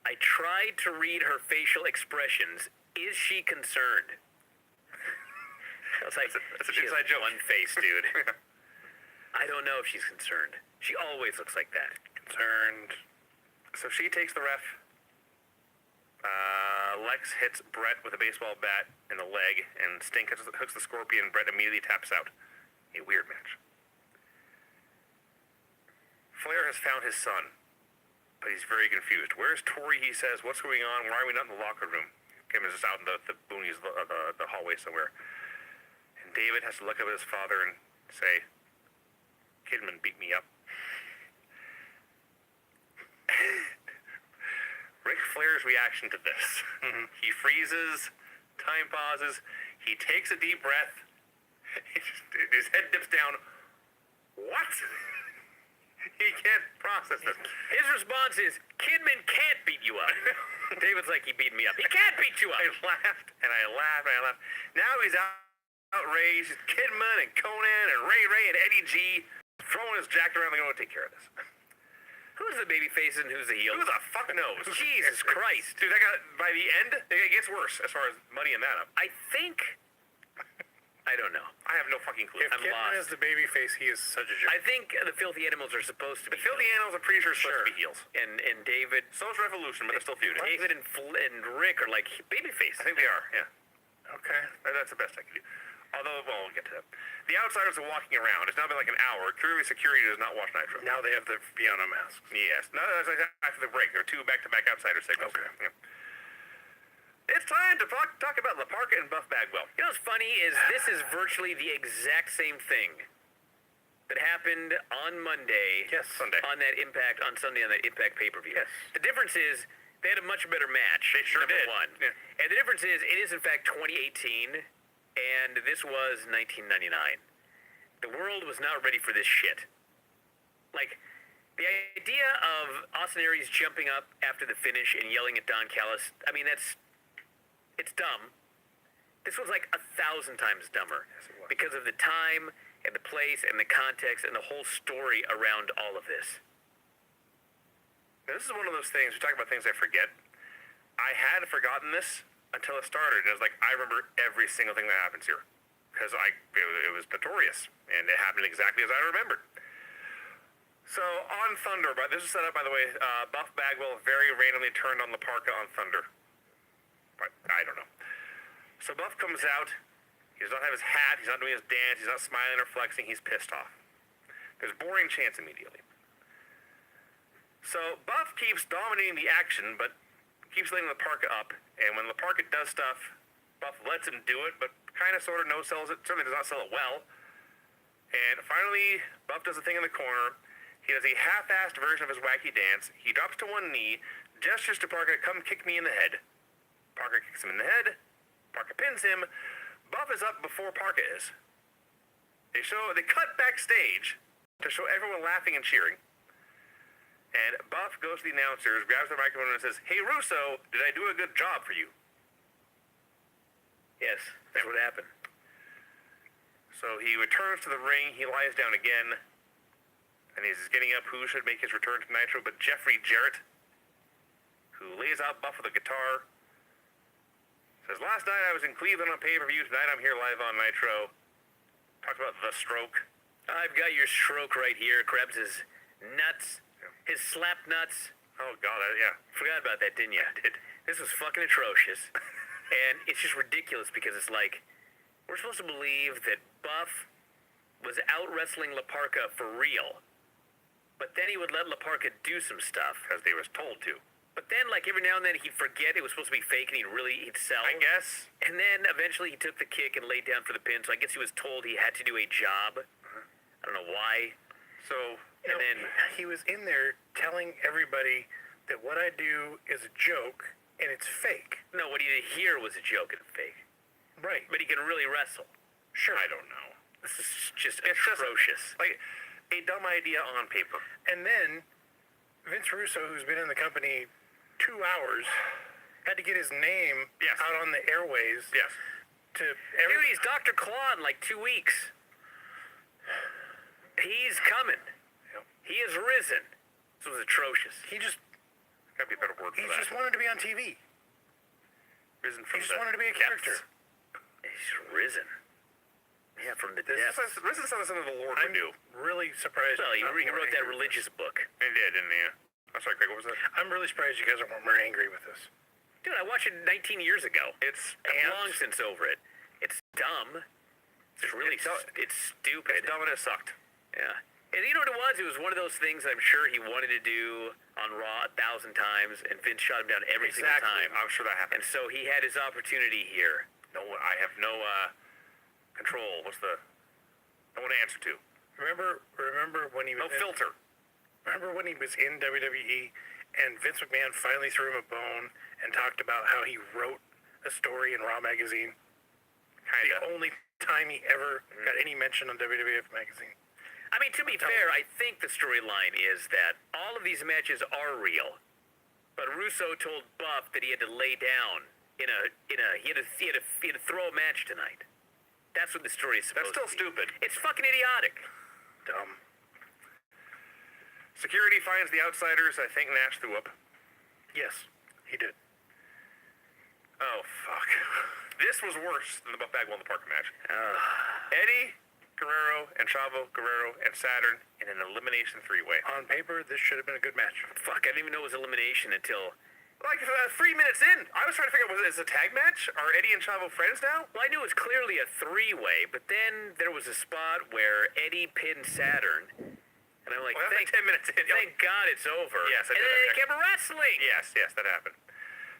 I tried to read her facial expressions. Is she concerned? I was like, That's an she has inside joke. one face, dude. I don't know if she's concerned. She always looks like that. Concerned. So she takes the ref. Lex hits Bret with a baseball bat in the leg, and Sting hooks the Scorpion. Bret immediately taps out. A weird match. Flair has found his son, but he's very confused. Where's Tori? He says, what's going on? Why are we not in the locker room? Kim is just out in the boonies, the hallway somewhere. And David has to look up at his father and say, Kidman beat me up. Ric Flair's reaction to this. He freezes, time pauses, he takes a deep breath, his head dips down. What? He can't process this. His response is, Kidman can't beat you up. David's like, he beat me up. He can't beat you up. I laughed, and I laughed, and I laughed. Now he's outraged. Kidman and Conan and Ray and Eddie G throwing his jacket around. They're going to take care of this. Who's the baby face and who's the heel? Who the fuck knows? Jesus Christ. Dude, that got, by the end, it gets worse as far as muddying that up. I think... I don't know. I have no fucking clue. If I'm Kidman lost. is the baby face, he is such a jerk. I think the Filthy Animals are supposed to be The Filthy Animals, I'm pretty sure, are supposed to be heels. And David... So is Revolution, but they're still feuding. David and Rick are like babyface. I think they are, yeah. Okay. That's the best I can do. Although, well, we'll get to that. The outsiders are walking around. It's now been like an hour. Clearly, security does not watch Nitro. Now they have the Fiona masks. Yes. No, that's like after the break. There are two back-to-back outsider segments. Okay. Yeah. It's time to talk about La Parka and Buff Bagwell. You know what's funny is this is virtually the exact same thing that happened on Monday. Yes. Sunday. On Sunday on that Impact pay-per-view. Yes. The difference is they had a much better match. They sure number did. one. Yeah. And the difference is it is in fact 2018 and this was 1999. The world was not ready for this shit. Like, the idea of Austin Aries jumping up after the finish and yelling at Don Callis, I mean, it's dumb. This was like 1,000 times dumber. Yes, it was. Because of the time and the place and the context and the whole story around all of this. Now, this is one of those things, we talk about things I forget. I had forgotten this until it started. And I was like, I remember every single thing that happens here. Because it was notorious. And it happened exactly as I remembered. So, on Thunder, this was set up, by the way, Buff Bagwell very randomly turned on La Parka on Thunder. But I don't know. So Buff comes out. He does not have his hat. He's not doing his dance. He's not smiling or flexing. He's pissed off. There's boring chants immediately. So Buff keeps dominating the action, but keeps letting La Parka up. And when La Parka does stuff, Buff lets him do it, but kind of sort of no-sells it. Certainly does not sell it well. And finally, Buff does a thing in the corner. He does a half-assed version of his wacky dance. He drops to one knee, gestures to Parka, come kick me in the head. Parker kicks him in the head. Parker pins him. Buff is up before Parka is. They cut backstage to show everyone laughing and cheering. And Buff goes to the announcers, grabs the microphone and says, "Hey Russo, did I do a good job for you?" Yes, that's what happened. So he returns to the ring. He lies down again. And he's getting up who should make his return to Nitro, but Jeffrey Jarrett, who lays out Buff with a guitar. Says, last night I was in Cleveland on pay-per-view. Tonight I'm here live on Nitro. Talks about the stroke. I've got your stroke right here. Grabs his nuts, his slap nuts. Oh, God, yeah. Forgot about that, didn't you? This was fucking atrocious. And it's just ridiculous because it's like, we're supposed to believe that Buff was out wrestling La Parka for real. But then he would let La Parka do some stuff. Because they was told to. But then, like, every now and then he'd forget it was supposed to be fake and he'd sell. I guess. And then eventually he took the kick and laid down for the pin, so I guess he was told he had to do a job. I don't know why. So, And then he was in there telling everybody that what I do is a joke and it's fake. no, what he did here was a joke and fake. Right. But he can really wrestle. Sure. I don't know. This is just It's just atrocious. like a dumb idea on paper. And then Vince Russo, who's been in the company 2 hours, had to get his name Yes. out on the airways Yes. to Dude, he's Dr. Claw in like 2 weeks. He's coming. Yep. He is risen. This was atrocious. He just Gotta be a better word for he that. just wanted to be on TV. Risen He from just the wanted to be a depths. character. He's risen. Yeah, from the This depths. is Risen sounds like something the Lord I'm would do. really surprised. Well, he you're not more wrote that angry with religious book. He did, didn't he? I'm sorry, Craig, what was that? this. I'm really surprised you guys aren't more angry with this. Dude, I watched it 19 years ago. I'm ants. long since over it. It's dumb. It's really it's stupid. It's dumb and it sucked. Yeah. And you know what it was? It was one of those things I'm sure he wanted to do on Raw 1,000 times, and Vince shot him down every single time. I'm sure that happened. And so he had his opportunity here. No, I have no control. No one to answer to. Remember when he was No filter. Remember when he was in WWE and Vince McMahon finally threw him a bone and talked about how he wrote a story in Raw magazine? Kinda. The only time he ever got any mention on WWF magazine. I mean, to be fair, I think the storyline is that all of these matches are real, but Russo told Buff that he had to lay down he had to throw a match tonight. That's what the story is supposed That's still to be. stupid. It's fucking idiotic. Dumb. Security finds the outsiders. I think Nash threw up. Yes, he did. Oh, fuck. This was worse than the Buff Bagwell in the Parker match. Eddie Guerrero and Chavo Guerrero and Saturn in an elimination three-way. On paper, this should have been a good match. Fuck, I didn't even know it was elimination until... Like 3 minutes in, I was trying to figure out, was it a tag match? Are Eddie and Chavo friends now? Well, I knew it was clearly a three-way, but then there was a spot where Eddie pinned Saturn, and I'm like, Well, that's like 10 minutes in. thank God it's over. Yes, I and did then that. they kept wrestling. Yes, that happened.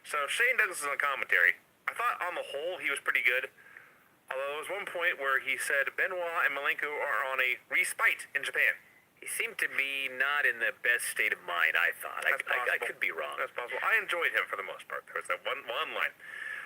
So Shane Douglas is on commentary. I thought on the whole he was pretty good. Although there was one point where he said Benoit and Malenko are on a respite in Japan. He seemed to be not in the best state of mind, I thought. I possible. could be wrong. That's possible. I enjoyed him for the most part. There was that one line.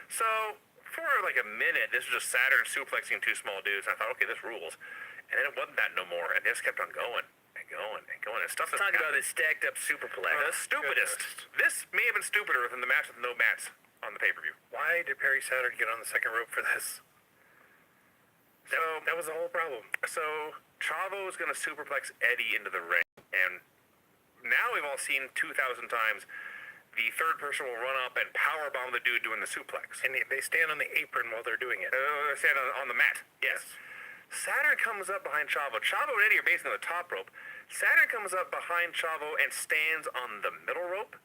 So for like a minute, this was just Saturn suplexing two small dudes. I thought, okay, this rules. And then it wasn't that no more. And it just kept on going and going and going. And stuff. Let's talk about this stacked up superplex. The stupidest. This may have been stupider than the match with no mats on the pay-per-view. Why did Perry Saturn get on the second rope for this? That was the whole problem. So Chavo is going to superplex Eddie into the ring, and now we've all seen 2,000 times the third person will run up and powerbomb the dude doing the suplex. And they stand on the apron while they're doing it. They stand on the mat. Yes. Saturn comes up behind Chavo. Chavo and Eddie are basically on the top rope. Saturn comes up behind Chavo and stands on the middle rope.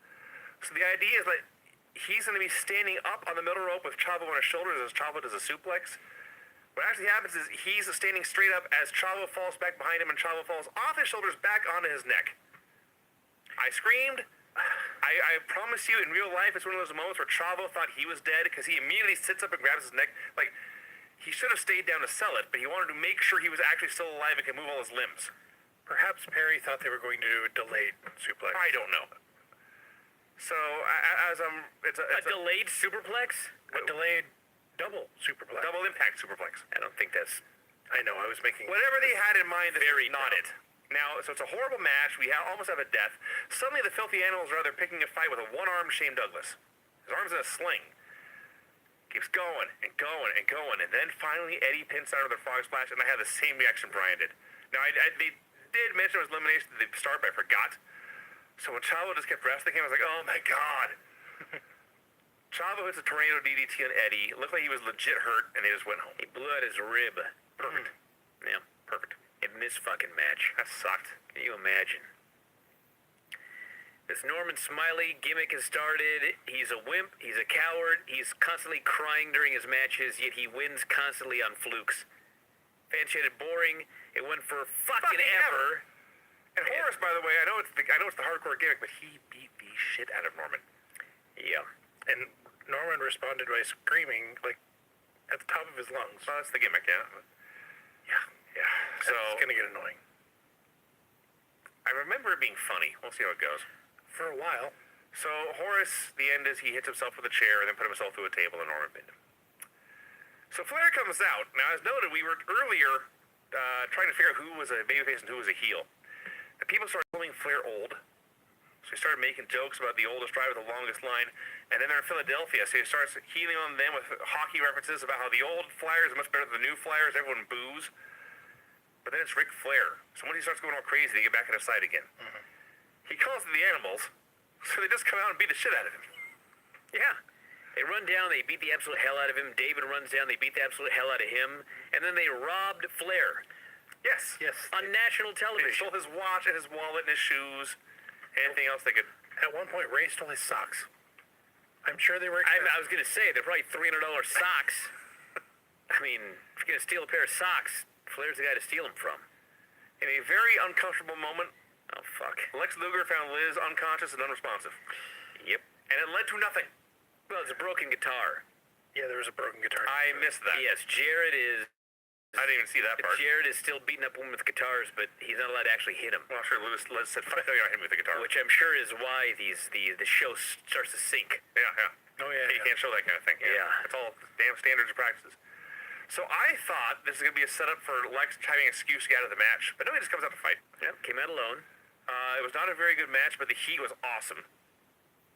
So the idea is that he's going to be standing up on the middle rope with Chavo on his shoulders as Chavo does a suplex. What actually happens is he's standing straight up as Chavo falls back behind him and Chavo falls off his shoulders back onto his neck. I screamed. I promise you, in real life, it's one of those moments where Chavo thought he was dead because he immediately sits up and grabs his neck. Like, he should have stayed down to sell it, but he wanted to make sure he was actually still alive and could move all his limbs. Perhaps Perry thought they were going to do a delayed suplex. I don't know. So, it's A delayed superplex? A delayed double superplex. double impact superplex. I don't think that's... I know, I was making... Whatever they had in mind, this Very is not dumb. it. Now, so it's a horrible match. We almost have a death. Suddenly, the Filthy Animals are there picking a fight with a one-armed Shane Douglas. His arm's in a sling. Keeps going and going and going. And then finally, Eddie pins out of the frog splash, and I had the same reaction Brian did. Now, they did mention it was elimination at the start, but I forgot. So when Chavo just kept wrestling him, I was like, oh my God. Chavo hits a tornado DDT on Eddie. Looked like he was legit hurt, and they just went home. He blew out his rib. Perfect. Yeah, Perfect. in this fucking match. That sucked. Can you imagine? This Norman Smiley gimmick has started. He's a wimp. He's a coward. He's constantly crying during his matches, yet he wins constantly on flukes. Fans shit it boring. It went for fucking ever. And Horace, by the way, I know it's the hardcore gimmick, but he beat the shit out of Norman. Yeah. And Norman responded by screaming, like, at the top of his lungs. Well, that's the gimmick, yeah. Yeah. So It's going to get annoying. I remember it being funny. We'll see how it goes. For a while. So Horace, the end is he hits himself with a chair and then put himself through a table and Norman pinned him. So Flair comes out. Now, as noted, we were earlier trying to figure out who was a babyface and who was a heel. The people started calling Flair old. So he started making jokes about the oldest driver with the longest line. And then they're in Philadelphia, so he starts healing on them with hockey references about how the old Flyers are much better than the new Flyers. Everyone boos. But then it's Ric Flair. So once he starts going all crazy, they get back on his side again. Mm-hmm. He calls them the Animals, so they just come out and beat the shit out of him. Yeah. They run down, they beat the absolute hell out of him. David runs down, they beat the absolute hell out of him. And then they robbed Flair Yes. Yes. on national They television. stole his watch and his wallet and his shoes. Anything else they could... At one point, Ray stole his socks. I'm sure they were... I was going to say, they're probably $300 socks. I mean, if you're going to steal a pair of socks, Flair's the guy to steal them from. In a very uncomfortable moment, Oh, fuck. Lex Luger found Liz unconscious and unresponsive. Yep. And it led to nothing. Well, it's a broken guitar. Yeah, there was a broken guitar. I missed that. Yes, Jared is... I didn't even see that part. Jared is still beating up women with guitars, but he's not allowed to actually hit him. Well, I'm sure Liz said, fuck, no, you're not hitting me with the guitar. Which I'm sure is why the show starts to sink. Yeah, yeah. Oh, yeah, You yeah. can't show that kind of thing. Yeah. It's all damn standards and practices. So I thought this was going to be a setup for Lex having an excuse to get out of the match, but no, he just comes out to fight. Yep, came out alone. It was not a very good match, but the heat was awesome.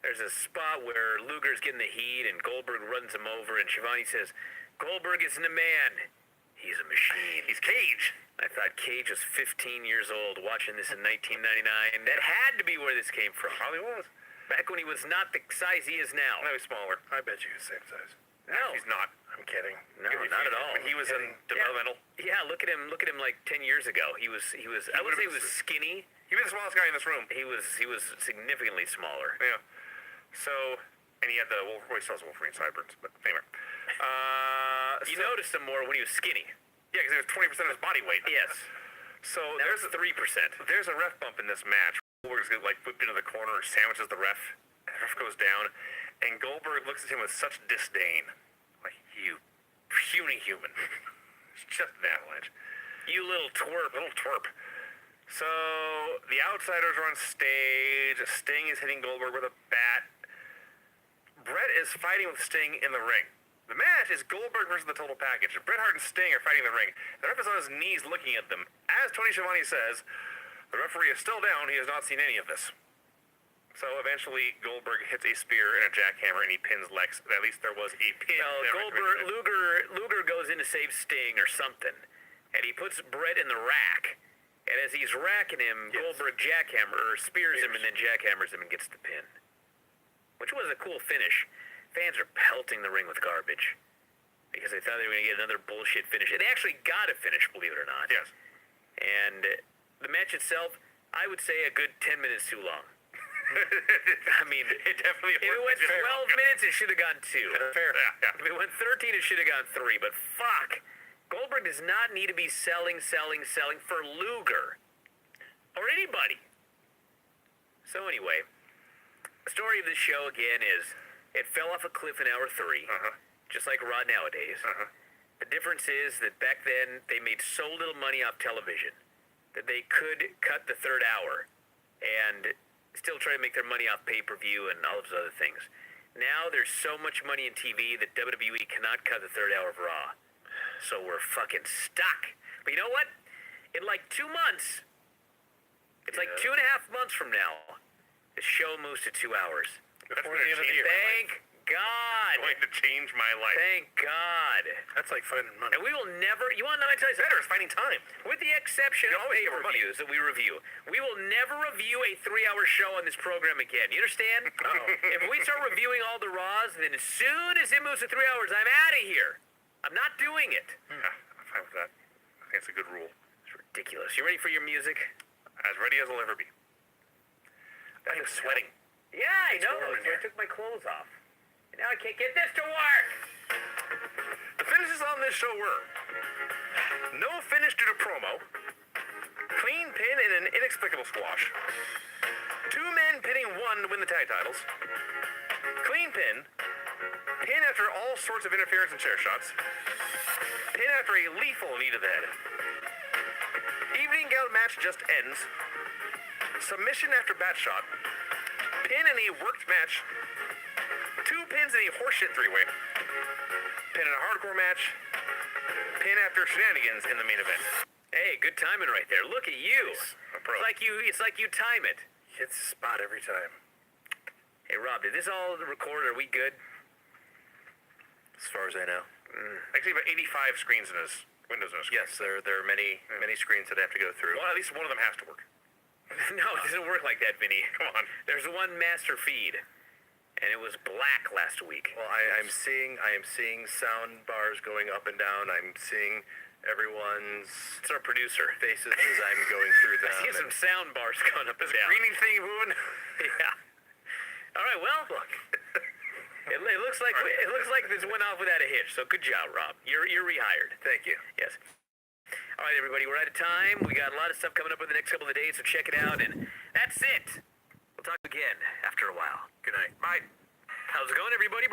There's a spot where Luger's getting the heat and Goldberg runs him over and Shivani says, Goldberg isn't a man. He's a machine. He's Cage. I thought Cage was 15 years old watching this in 1999. That had to be where this came from. Probably was. Back when he was not the size he is now. No, he's smaller. I bet you he's the same size. No. He's not. I'm kidding. No, not at all. When he was in Kidding. developmental. Yeah, look at him like 10 years ago. He was I would say he was skinny. He was the smallest guy in this room. He was significantly smaller. Yeah. So, and he had the Wolverine sideburns, but anyway. You noticed him more when he was skinny. Yeah, because it was 20% of his body weight. Yes. So Now there's it's 3%. There's a ref bump in this match. Goldberg's get like whipped into the corner, sandwiches the ref. And the ref goes down, and Goldberg looks at him with such disdain, like you puny human. It's just an avalanche. You little twerp. Little twerp. So the outsiders are on stage. Sting is hitting Goldberg with a bat. Bret is fighting with Sting in the ring. The match is Goldberg versus the Total Package. Bret Hart and Sting are fighting in the ring. The ref is on his knees looking at them. As Tony Schiavone says, the referee is still down. He has not seen any of this. So eventually, Goldberg hits a spear and a jackhammer, and he pins Lex. At least there was a pin. Well, Luger goes in to save Sting or something, and he puts Bret in the rack. And as he's racking him, Goldberg spears him and then jackhammers him and gets the pin. Which was a cool finish. Fans are pelting the ring with garbage because they thought they were going to get another bullshit finish. And they actually got a finish, believe it or not. Yes. And the match itself, I would say a good 10 minutes too long. I mean, It definitely if it went 12 minutes, it should have gone 2. Fair. Yeah. If it went 13, it should have gone 3. But fuck, Goldberg does not need to be selling for Luger or anybody. So anyway, the story of this show again is it fell off a cliff in hour 3, just like Raw nowadays. The difference is that back then they made so little money off television that they could cut the third hour and still try to make their money off pay-per-view and all those other things. Now there's so much money in TV that WWE cannot cut the third hour of Raw. So we're fucking stuck. But you know what? In like 2 months, it's like 2.5 months from now, the show moves to 2 hours. Before the end of the year. Thank God. Wait, going to change my life. Thank God. That's like finding money. And we will never, you want to know what I tell you? Better is finding time. With the exception You of always get more money. pay-per-views that we review, we will never review a 3-hour show on this program again. You understand? If we start reviewing all the Raws, then as soon as it moves to 3 hours, I'm out of here. I'm not doing it. Yeah, I'm fine with that. I think it's a good rule. It's ridiculous. You ready for your music? As ready as I'll ever be. I'm sweating. Yeah, I know. warm in So I here. took my clothes off. And now I can't get this to work. The finishes on this show were no finish due to promo, clean pin in an inexplicable squash, 2 men pinning 1 to win the tag titles, clean pin after all sorts of interference and chair shots, pin after a lethal knee to the head, evening gout match just ends, submission after bat shot, pin in a worked match, 2 pins in a horseshit 3-way, pin in a hardcore match, pin after shenanigans in the main event. Hey, good timing right there. Look at you. A pro. It's like you time it. Hits the spot every time. Hey, Rob, did this all record? Are we good? As far as I know. Actually, about 85 screens in his windows in his screen. Yes, there are many screens that I have to go through. Well, at least one of them has to work. No, it doesn't work like that, Vinny. Come on. There's one master feed, and it was black last week. Well, I am seeing sound bars going up and down. I'm seeing everyone's It's our producer. faces as I'm going through them. I see some sound bars going up and down. Greening thing moving. Yeah. All right. Well, look. It looks like this went off without a hitch. So good job, Rob. You're rehired. Thank you. Yes. All right, everybody. We're out of time. We got a lot of stuff coming up in the next couple of days, so check it out. And that's it. We'll talk again after a while. Good night. Bye. How's it going, everybody?